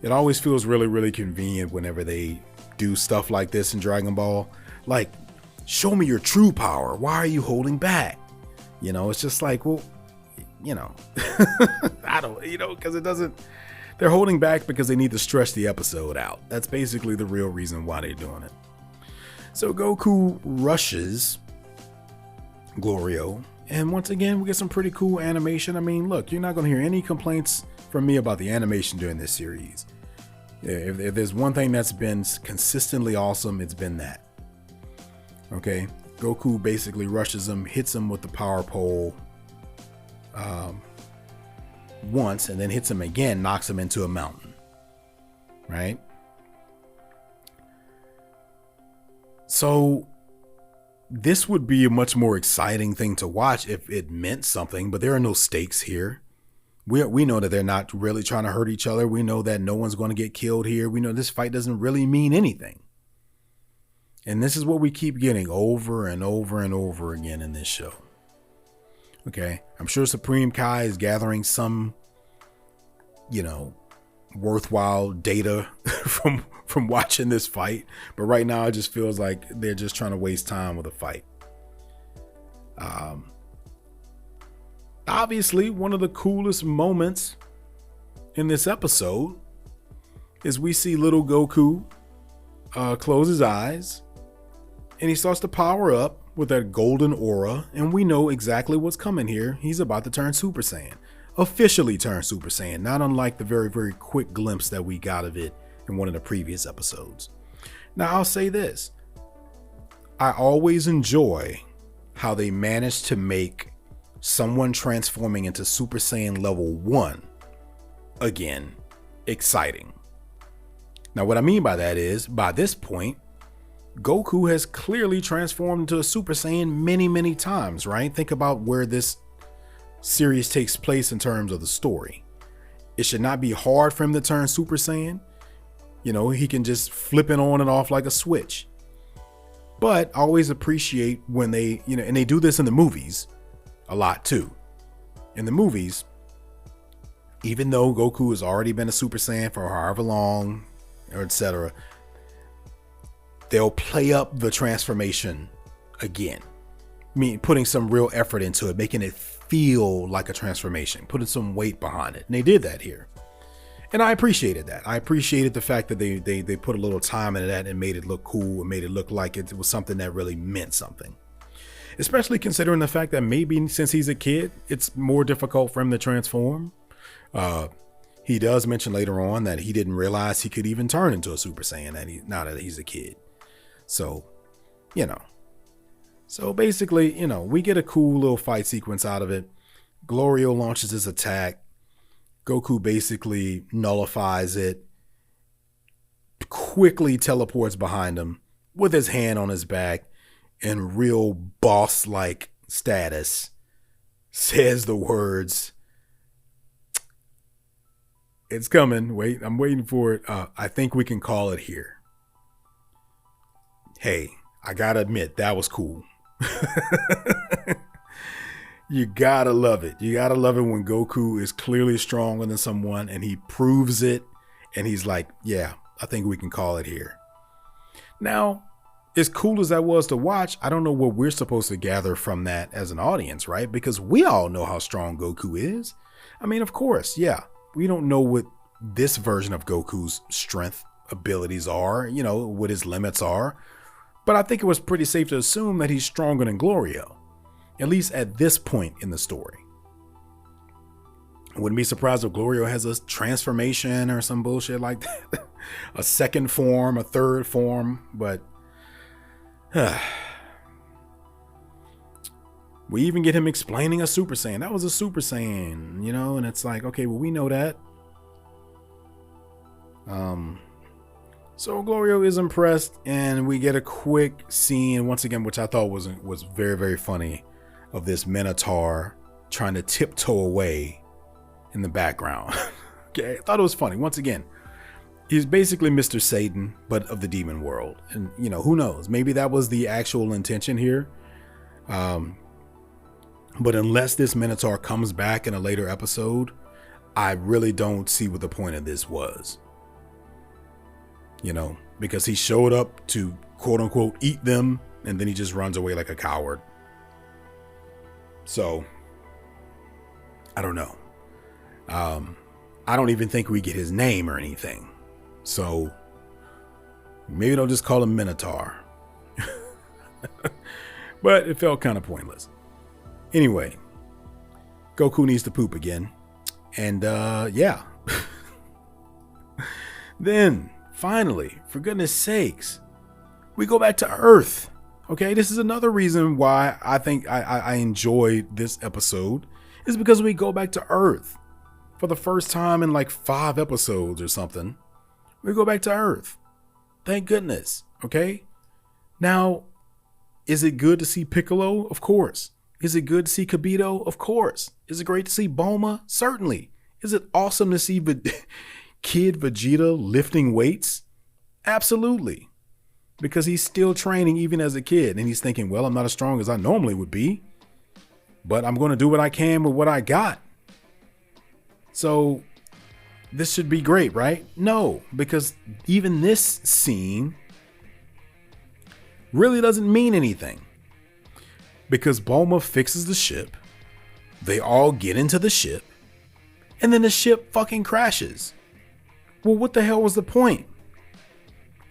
It always feels really, really convenient whenever they do stuff like this in Dragon Ball. Like, show me your true power. Why are you holding back? It's just like, well, I don't, because it doesn't, they're holding back because they need to stretch the episode out. That's basically the real reason why they're doing it. So Goku rushes Glorio, and once again, we get some pretty cool animation. I mean, look, you're not going to hear any complaints from me about the animation during this series. If there's one thing that's been consistently awesome, it's been that. Okay, Goku basically rushes him, hits him with the power pole. once and then hits him again, knocks him into a mountain. Right? So this would be a much more exciting thing to watch if it meant something, but there are no stakes here. We know that they're not really trying to hurt each other. We know that no one's going to get killed here. We know this fight doesn't really mean anything. And this is what we keep getting over and over and over again in this show. Okay. I'm sure Supreme Kai is gathering some, worthwhile data from watching this fight. But right now it just feels like they're just trying to waste time with a fight. Obviously, one of the coolest moments in this episode is we see little Goku close his eyes and he starts to power up with that golden aura, and we know exactly what's coming here. He's about to turn Super Saiyan, officially turn Super Saiyan, not unlike the very, very quick glimpse that we got of it in one of the previous episodes. Now, I'll say this. I always enjoy how they manage to make someone transforming into Super Saiyan level 1 again exciting. Now, what I mean by that is, by this point, Goku has clearly transformed into a Super Saiyan many, many times, right? Think about where this series takes place in terms of the story. It should not be hard for him to turn Super Saiyan. He can just flip it on and off like a switch. But I always appreciate when they, and they do this in the movies a lot too. In the movies, even though Goku has already been a Super Saiyan for however long, or etc., they'll play up the transformation again. Putting some real effort into it, making it feel like a transformation, putting some weight behind it. And they did that here. And I appreciated that. I appreciated the fact that they put a little time into that and made it look cool and made it look like it was something that really meant something. Especially considering the fact that maybe since he's a kid, it's more difficult for him to transform. He does mention later on that he didn't realize he could even turn into a Super Saiyan now that he's a kid. So, So basically, we get a cool little fight sequence out of it. Glorio launches his attack. Goku basically nullifies it. Quickly teleports behind him with his hand on his back in real boss-like status. Says the words, "It's coming. Wait, I'm waiting for it. I think we can call it here." Hey, I gotta admit, that was cool. You gotta love it. You gotta love it when Goku is clearly stronger than someone and he proves it and he's like, yeah, I think we can call it here. Now, as cool as that was to watch, I don't know what we're supposed to gather from that as an audience, right? Because we all know how strong Goku is. Of course, yeah. We don't know what this version of Goku's strength abilities are, what his limits are. But I think it was pretty safe to assume that he's stronger than Glorio, at least at this point in the story. I wouldn't be surprised if Glorio has a transformation or some bullshit like that. A second form, a third form, but we even get him explaining a Super Saiyan. That was a Super Saiyan, and it's like, okay, well, we know that. So Glorio is impressed, and we get a quick scene once again, which I thought was very, very funny, of this Minotaur trying to tiptoe away in the background. Okay, I thought it was funny. Once again, he's basically Mr. Satan, but of the demon world, and who knows? Maybe that was the actual intention here. But unless this Minotaur comes back in a later episode, I really don't see what the point of this was. Because he showed up to quote unquote eat them, and then he just runs away like a coward. So I don't know. I don't even think we get his name or anything. So maybe they'll just call him Minotaur. But it felt kind of pointless. Anyway, Goku needs to poop again. And yeah. Then finally, for goodness sakes, we go back to Earth. Okay, this is another reason why I think I enjoyed this episode, is because we go back to Earth for the first time in like 5 episodes or something, we go back to Earth. Thank goodness. Okay. Now, is it good to see Piccolo? Of course. Is it good to see Kibito? Of course. Is it great to see Bulma? Certainly. Is it awesome to see Kid Vegeta lifting weights? Absolutely. Because he's still training even as a kid. And he's thinking, well, I'm not as strong as I normally would be, but I'm going to do what I can with what I got. So this should be great, right? No, because even this scene really doesn't mean anything. Because Bulma fixes the ship. They all get into the ship. And then the ship fucking crashes. Well, what the hell was the point?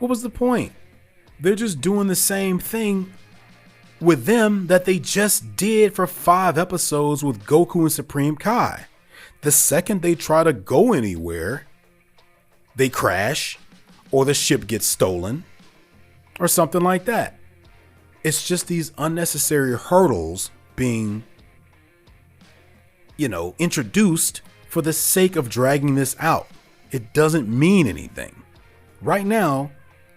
What was the point? They're just doing the same thing with them that they just did for 5 episodes with Goku and Supreme Kai. The second they try to go anywhere, they crash or the ship gets stolen or something like that. It's just these unnecessary hurdles being, introduced for the sake of dragging this out. It doesn't mean anything. Right now,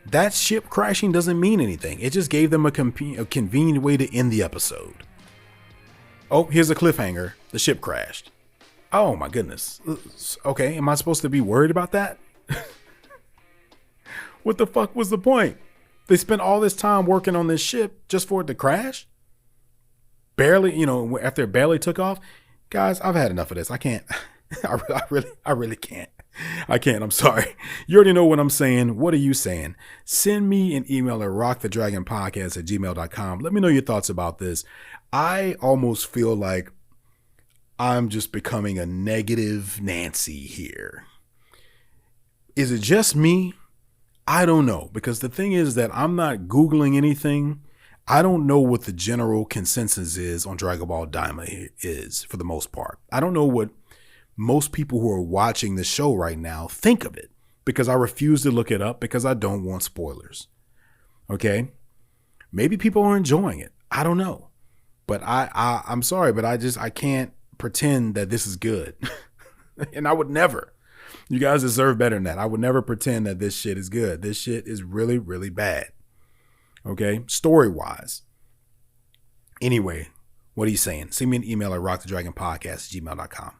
that ship crashing doesn't mean anything. It just gave them a convenient way to end the episode. Oh, here's a cliffhanger. The ship crashed. Oh my goodness. Okay, am I supposed to be worried about that? What the fuck was the point? They spent all this time working on this ship just for it to crash? Barely, after it barely took off. Guys, I've had enough of this. I can't. I really can't. I can't. I'm sorry. You already know what I'm saying. What are you saying? Send me an email at rockthedragonpodcast@gmail.com. Let me know your thoughts about this. I almost feel like I'm just becoming a negative Nancy here. Is it just me? I don't know. Because the thing is that I'm not Googling anything. I don't know what the general consensus is on Dragon Ball Daima is for the most part. I don't know what most people who are watching the show right now think of it, because I refuse to look it up because I don't want spoilers. Okay. Maybe people are enjoying it. I don't know, but I'm sorry, but I can't pretend that this is good. And I would never. You guys deserve better than that. I would never pretend that this shit is good. This shit is really, really bad. Okay. Story wise. Anyway, what are you saying? Send me an email at rockthedragonpodcast@gmail.com.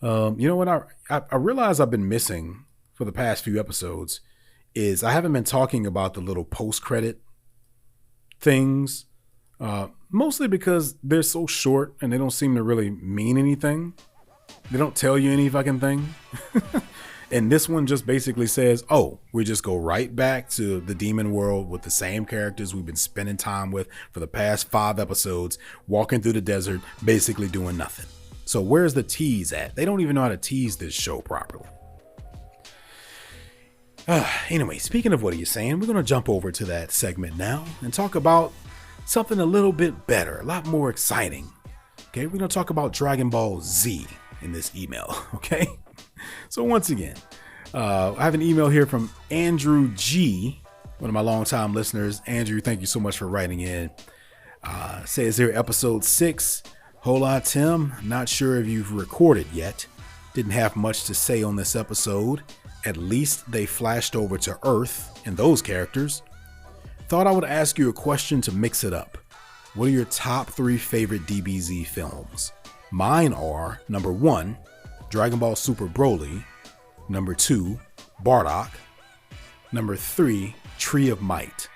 You know what I realize I've been missing for the past few episodes is I haven't been talking about the little post-credit things, mostly because they're so short and they don't seem to really mean anything. They don't tell you any fucking thing. And this one just basically says, oh, we just go right back to the demon world with the same characters we've been spending time with for the past 5 episodes, walking through the desert, basically doing nothing. So where's the tease at? They don't even know how to tease this show properly. Anyway, speaking of what are you saying, we're going to jump over to that segment now and talk about something a little bit better, a lot more exciting. Okay, we're going to talk about Dragon Ball Z in this email. Okay, so once again, I have an email here from Andrew G, one of my longtime listeners. Andrew, thank you so much for writing in. Says here, episode 6. Hola, Tim. Not sure if you've recorded yet. Didn't have much to say on this episode. At least they flashed over to Earth and those characters. Thought I would ask you a question to mix it up. What are your top 3 favorite DBZ films? Mine are number 1, Dragon Ball Super Broly. Number 2, Bardock. Number 3, Tree of Might.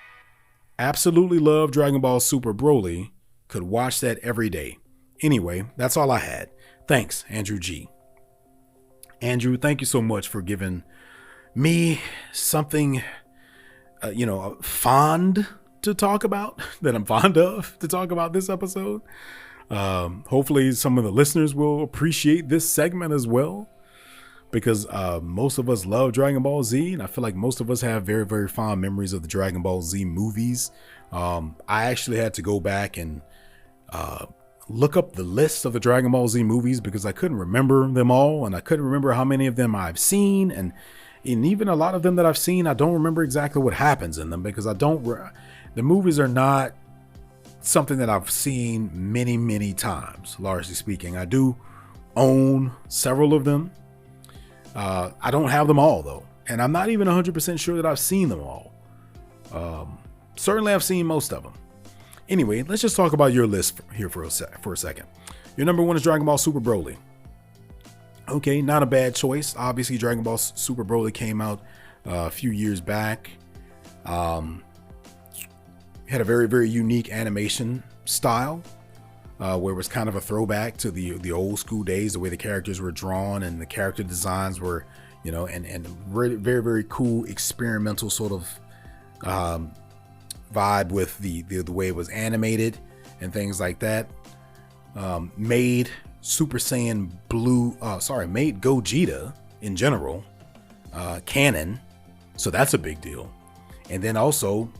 Absolutely love Dragon Ball Super Broly. Could watch that every day. Anyway, that's all I had. Thanks, Andrew G. Andrew, thank you so much for giving me something, fond to talk about, that I'm fond of to talk about this episode. Hopefully some of the listeners will appreciate this segment as well, because most of us love Dragon Ball Z, and I feel like most of us have very, very fond memories of the Dragon Ball Z movies. I actually had to go back and look up the list of the Dragon Ball Z movies because I couldn't remember them all, and I couldn't remember how many of them I've seen, and even a lot of them that I've seen, I don't remember exactly what happens in them because the movies are not something that I've seen many, many times, largely speaking. I do own several of them. I don't have them all though, and I'm not even 100% sure that I've seen them all. Certainly I've seen most of them. Anyway, let's just talk about your list here for a second. Your number 1 is Dragon Ball Super Broly. Okay, not a bad choice. Obviously, Dragon Ball Super Broly came out a few years back. Had a very, very unique animation style, where it was kind of a throwback to the old school days, the way the characters were drawn and the character designs were, and very, very, very cool experimental sort of vibe with the way it was animated and things like that. Made Super Saiyan made Gogeta in general canon, so that's a big deal. And then also,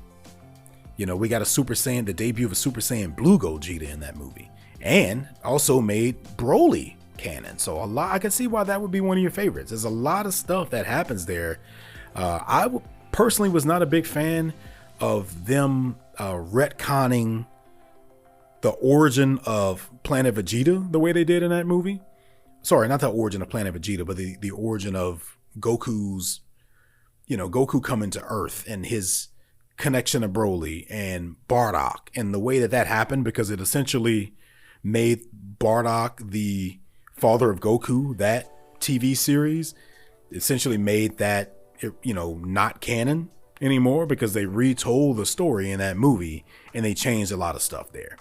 we got the debut of a Super Saiyan Blue Gogeta in that movie, and also made Broly canon. So I can see why that would be one of your favorites. There's a lot of stuff that happens there. I personally was not a big fan of them retconning the origin of Planet Vegeta the way they did in that movie. Sorry, not the origin of Planet Vegeta, but the origin of Goku's, Goku coming to Earth and his connection to Broly and Bardock, and the way that happened, because it essentially made Bardock the father of Goku. That TV series essentially made that, not canon anymore, because they retold the story in that movie and they changed a lot of stuff there.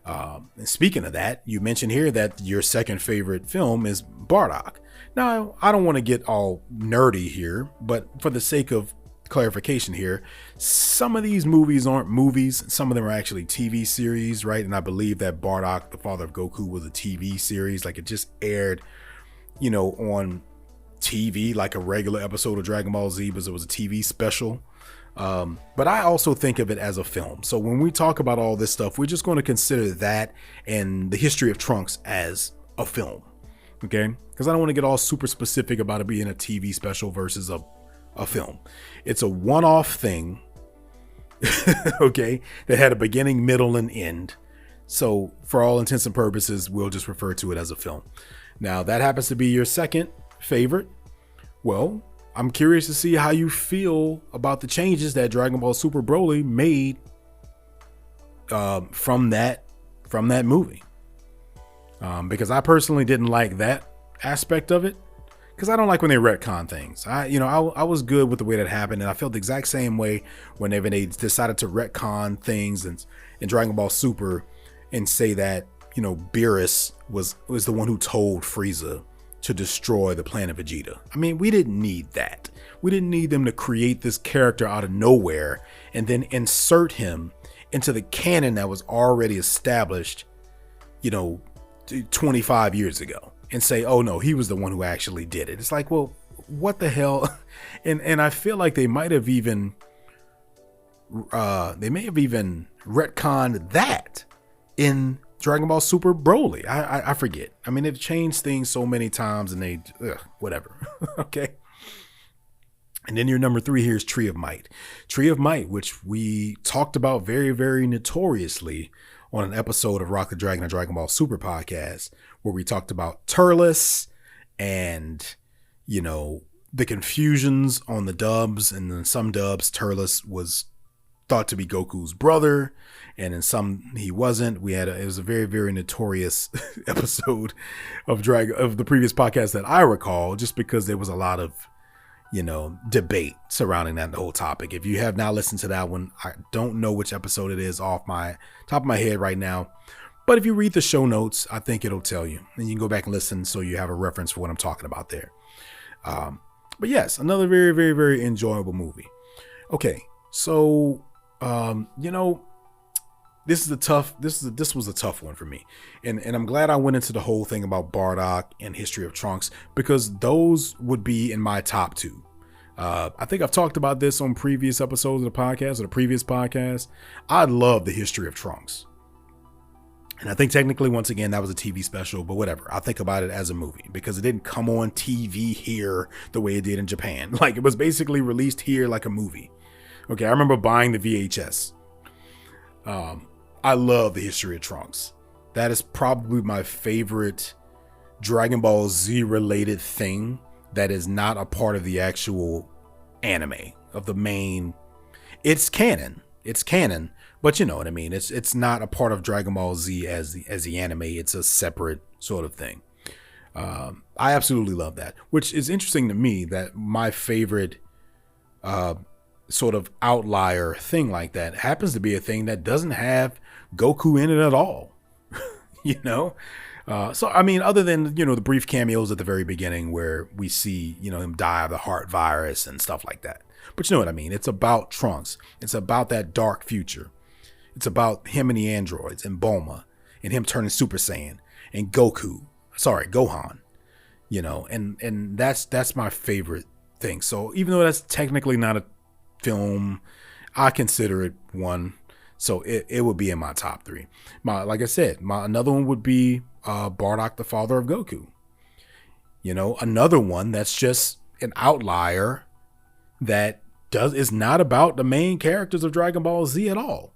And speaking of that, you mentioned here that your second favorite film is Bardock. Now, I don't want to get all nerdy here, but for the sake of clarification here, some of these movies aren't movies. Some of them are actually TV series, right? And I believe that Bardock, the father of Goku, was a TV series. Like, it just aired, on TV, like a regular episode of Dragon Ball Z, but it was a TV special. But I also think of it as a film. So when we talk about all this stuff, we're just going to consider that and the history of Trunks as a film. Okay? Because I don't want to get all super specific about it being a TV special versus a film. It's a one-off thing, okay, that had a beginning, middle, and end. So for all intents and purposes, we'll just refer to it as a film. Now, that happens to be your second favorite. Well, I'm curious to see how you feel about the changes that Dragon Ball Super Broly made from that movie. Because I personally didn't like that aspect of it, because I don't like when they retcon things. I was good with the way that happened, and I felt the exact same way whenever they decided to retcon things in Dragon Ball Super and say that, Beerus was the one who told Frieza to destroy the planet Vegeta. I mean, we didn't need that. We didn't need them to create this character out of nowhere and then insert him into the canon that was already established, 25 years ago, and say, oh no, he was the one who actually did it. It's like, well, what the hell? And I feel like they might have even retconned that in Dragon Ball Super Broly. I forget. I mean, they've changed things so many times, and whatever. Okay. And then your number 3 here is Tree of Might. Tree of Might, which we talked about very, very notoriously on an episode of Rock the Dragon and Dragon Ball Super podcast, where we talked about Turles and, the confusions on the dubs. And in some dubs, Turles was thought to be Goku's brother, and in some he wasn't. It was a very, very notorious episode of the previous podcast that I recall, just because there was a lot of, debate surrounding that whole topic. If you have not listened to that one, I don't know which episode it is off my top of my head right now, but if you read the show notes, I think it'll tell you, and you can go back and listen so you have a reference for what I'm talking about there. But yes, another very, very, very enjoyable movie. Okay, so this was a tough one for me, and I'm glad I went into the whole thing about Bardock and history of Trunks, because those would be in my top 2. I think I've talked about this on previous episodes of the podcast, or the previous podcast. I love the history of Trunks, and I think technically, once again, that was a TV special, but whatever. I think about it as a movie, because it didn't come on TV here the way it did in Japan. Like, it was basically released here like a movie. Okay, I remember buying the VHS. I love the history of Trunks. That is probably my favorite Dragon Ball Z related thing that is not a part of the actual anime of the main. It's canon, but you know what I mean. It's not a part of Dragon Ball Z as the anime. It's a separate sort of thing. I absolutely love that, which is interesting to me that my favorite sort of outlier thing like that happens to be a thing that doesn't have Goku in it at all. You know? So, I mean, other than, you know, the brief cameos at the very beginning where we see, you know, him die of the heart virus and stuff like that. But you know what I mean? It's about Trunks. It's about that dark future. It's about him and the androids and Bulma and him turning Super Saiyan and Gohan, you know, and that's my favorite thing. So even though that's technically not a film, I consider it one. So it would be in my top three. Like I said, another one would be Bardock, the father of Goku. You know, another one that's just an outlier that is not about the main characters of Dragon Ball Z at all.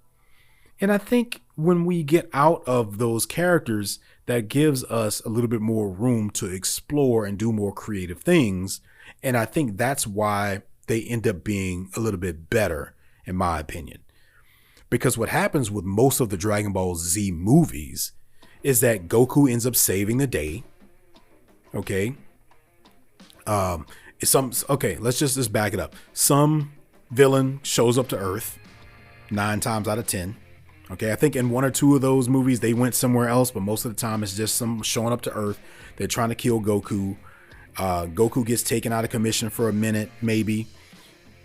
And I think when we get out of those characters, that gives us a little bit more room to explore and do more creative things. And I think that's why they end up being a little bit better, in my opinion. Because what happens with most of the Dragon Ball Z movies is that Goku ends up saving the day. Okay. Let's just back it up. Some villain shows up to Earth 9 times out of 10. Okay, I think in 1 or 2 of those movies they went somewhere else, but most of the time it's just some showing up to Earth. They're trying to kill Goku. Goku gets taken out of commission for a minute, maybe.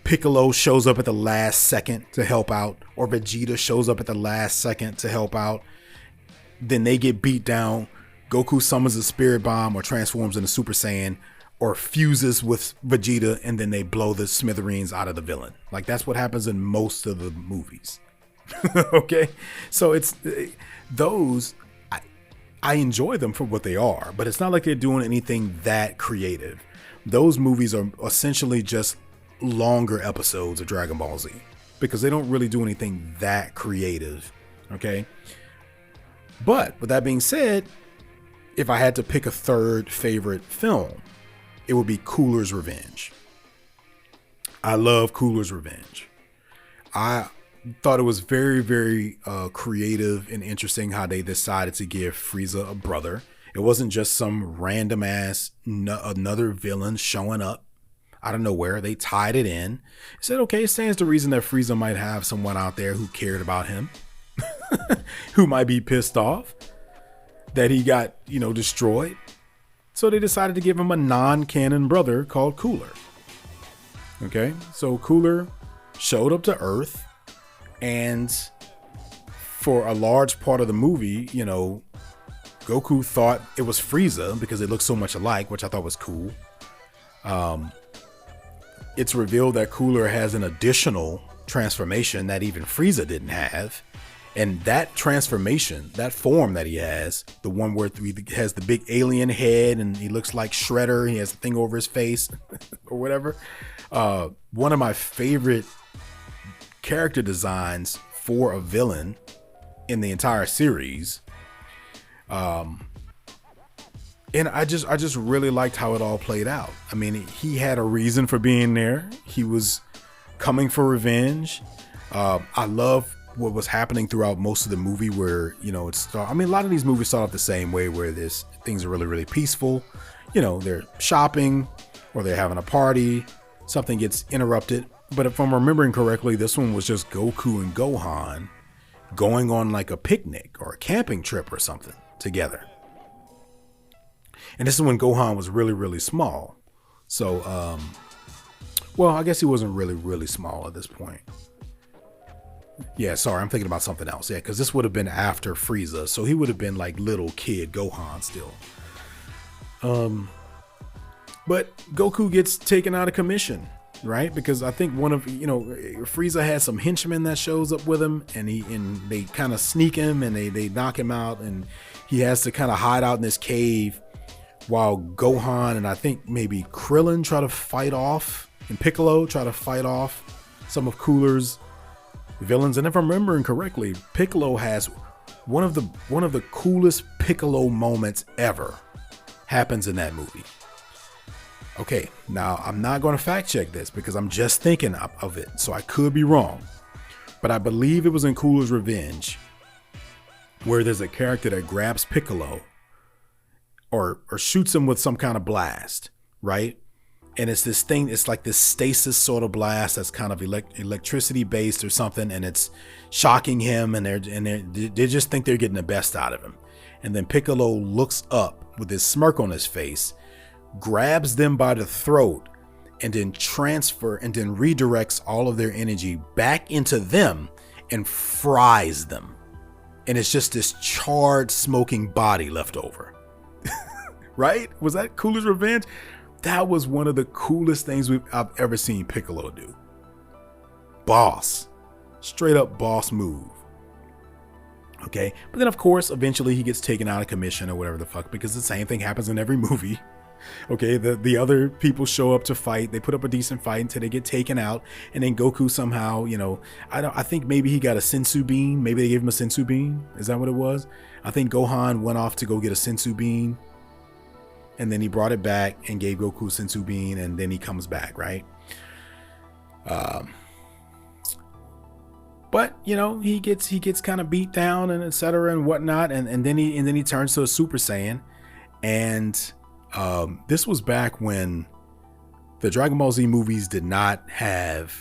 Piccolo shows up at the last second to help out, or Vegeta shows up at the last second to help out. Then they get beat down. Goku summons a spirit bomb or transforms into Super Saiyan or fuses with Vegeta, and then they blow the smithereens out of the villain. Like, that's what happens in most of the movies. Okay, so it's those. I enjoy them for what they are, but it's not like they're doing anything that creative. Those movies are essentially just longer episodes of Dragon Ball Z because they don't really do anything that creative. Okay, but with that being said, if I had to pick a third favorite film, it would be Cooler's Revenge. I love Cooler's Revenge. I thought it was very, very creative and interesting how they decided to give Frieza a brother. It wasn't just some random ass another villain showing up out of nowhere. They tied it in. Said, okay, it stands to reason that Frieza might have someone out there who cared about him, who might be pissed off that he got, you know, destroyed. So they decided to give him a non-canon brother called Cooler. Okay, so Cooler showed up to Earth. And for a large part of the movie, you know, Goku thought it was Frieza because they looked so much alike, which I thought was cool. It's revealed that Cooler has an additional transformation that even Frieza didn't have. And that transformation, that form that he has, the one where he has the big alien head and he looks like Shredder, he has the thing over his face or whatever. One of my favorite character designs for a villain in the entire series. And I just really liked how it all played out. I mean, he had a reason for being there. He was coming for revenge. I love what was happening throughout most of the movie where, you know, a lot of these movies start off the same way where things are really, really peaceful. You know, they're shopping or they're having a party. Something gets interrupted. But if I'm remembering correctly, this one was just Goku and Gohan going on like a picnic or a camping trip or something together. And this is when Gohan was really, really small. So, well, I guess he wasn't really, really small at this point. Yeah, sorry, I'm thinking about something else. Yeah, because this would have been after Frieza. So he would have been like little kid Gohan still. But Goku gets taken out of commission. Right, because I think Frieza has some henchmen that shows up with him, and they kind of sneak him and they knock him out, and he has to kind of hide out in this cave while Gohan and I think maybe Krillin try to fight off, and Piccolo try to fight off some of Cooler's villains. And if I'm remembering correctly, Piccolo has one of the coolest Piccolo moments ever happens in that movie. Okay, now I'm not going to fact check this because I'm just thinking of it, so I could be wrong. But I believe it was in Cooler's Revenge where there's a character that grabs Piccolo or shoots him with some kind of blast, right? And it's this thing, it's like this stasis sort of blast that's kind of electricity based or something, and it's shocking him, and they just think they're getting the best out of him. And then Piccolo looks up with this smirk on his face, grabs them by the throat, and then redirects all of their energy back into them and fries them. And it's just this charred, smoking body left over. Right? Was that Cooler's Revenge? That was one of the coolest things I've ever seen Piccolo do. Boss. Straight up boss move. Okay? But then, of course, eventually he gets taken out of commission or whatever the fuck, because the same thing happens in every movie. Okay? The other people show up to fight. They put up a decent fight until they get taken out. And then Goku somehow, I think maybe he got a sensu bean. Maybe they gave him a sensu bean. Is that what it was? I think Gohan went off to go get a sensu bean. And then he brought it back and gave Goku sensu bean, and then he comes back, right? But he gets kind of beat down and etc. and whatnot, and then he turns to a Super Saiyan, and this was back when the Dragon Ball Z movies did not have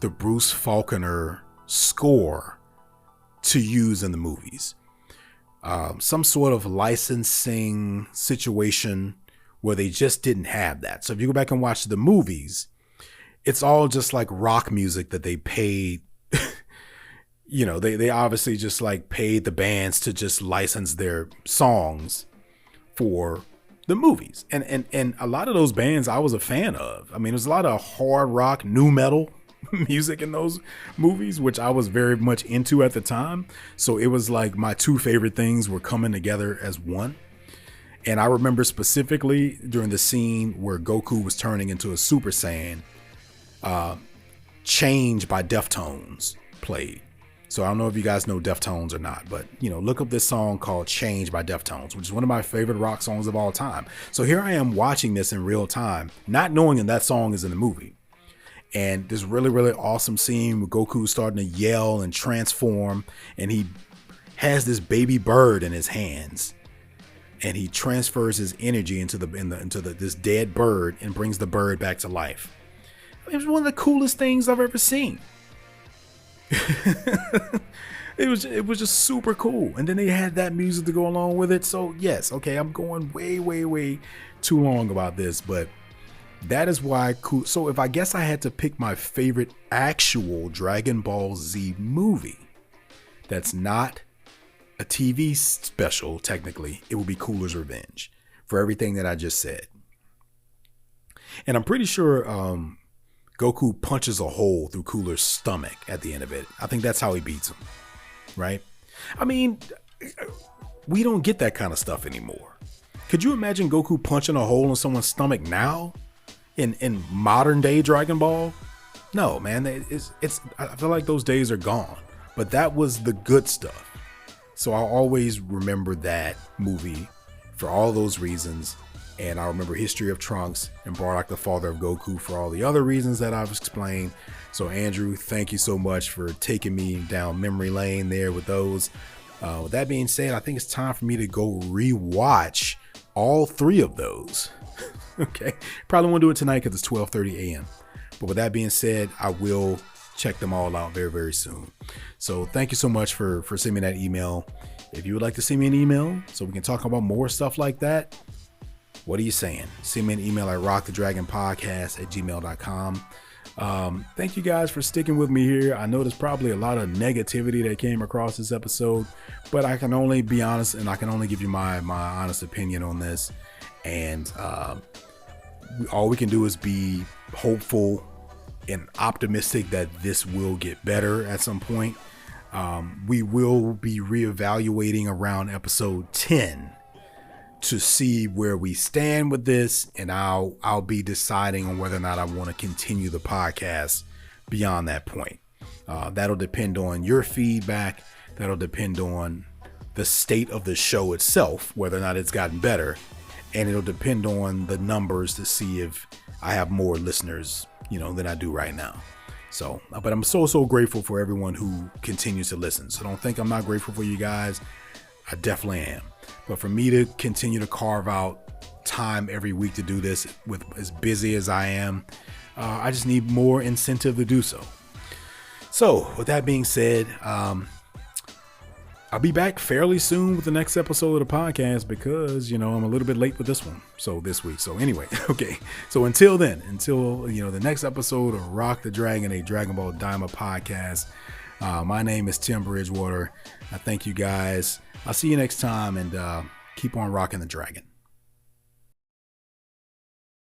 the Bruce Faulconer score to use in the movies. Some sort of licensing situation where they just didn't have that. So if you go back and watch the movies, it's all just like rock music that they paid. They obviously just like paid the bands to just license their songs for the movies. And a lot of those bands I was a fan of. I mean, there's a lot of hard rock, nu metal music in those movies, which I was very much into at the time. So it was like my two favorite things were coming together as one. And I remember specifically during the scene where Goku was turning into a Super Saiyan, Change by Deftones played. So I don't know if you guys know Deftones or not, but look up this song called Change by Deftones, which is one of my favorite rock songs of all time. So here I am watching this in real time, not knowing that song is in the movie. And this really, really awesome scene with Goku starting to yell and transform, and he has this baby bird in his hands, and he transfers his energy into this dead bird and brings the bird back to life. It was one of the coolest things I've ever seen. It was just super cool. And then they had that music to go along with it. So yes, okay, I'm going way too long about this, but that is why cool. So if I guess I had to pick my favorite actual Dragon Ball Z movie that's not a TV special, technically, it would be Cooler's Revenge for everything that I just said. And I'm pretty sure Goku punches a hole through Cooler's stomach at the end of it. I think that's how he beats him, right? I mean, we don't get that kind of stuff anymore. Could you imagine Goku punching a hole in someone's stomach now in modern day Dragon Ball? No, man, I feel like those days are gone, but that was the good stuff. So I'll always remember that movie for all those reasons. And I remember History of Trunks and Bardock, the father of Goku, for all the other reasons that I've explained. So Andrew, thank you so much for taking me down memory lane there with those. With that being said, I think it's time for me to go rewatch all three of those. Okay, probably won't do it tonight because it's 12:30 a.m. But with that being said, I will check them all out very, very soon. So thank you so much for sending me that email. If you would like to send me an email so we can talk about more stuff like that, what are you saying? Send me an email at rockthedragonpodcast@gmail.com. Thank you guys for sticking with me here. I know there's probably a lot of negativity that came across this episode, but I can only be honest and I can only give you my honest opinion on this. And all we can do is be hopeful and optimistic that this will get better at some point. We will be reevaluating around episode 10 to see where we stand with this, and I'll be deciding on whether or not I want to continue the podcast beyond that point. That'll depend on your feedback. That'll depend on the state of the show itself, whether or not it's gotten better, and it'll depend on the numbers to see if I have more listeners, than I do right now. So, but I'm so grateful for everyone who continues to listen. So don't think I'm not grateful for you guys. I definitely am. But for me to continue to carve out time every week to do this, with as busy as I am, I just need more incentive to do so. So with that being said, I'll be back fairly soon with the next episode of the podcast because, I'm a little bit late with this one. So this week. So anyway, okay. So until then, the next episode of Rock the Dragon, a Dragon Ball Daimas podcast. My name is Tim Bridgewater. I thank you guys. I'll see you next time, and keep on rocking the dragon.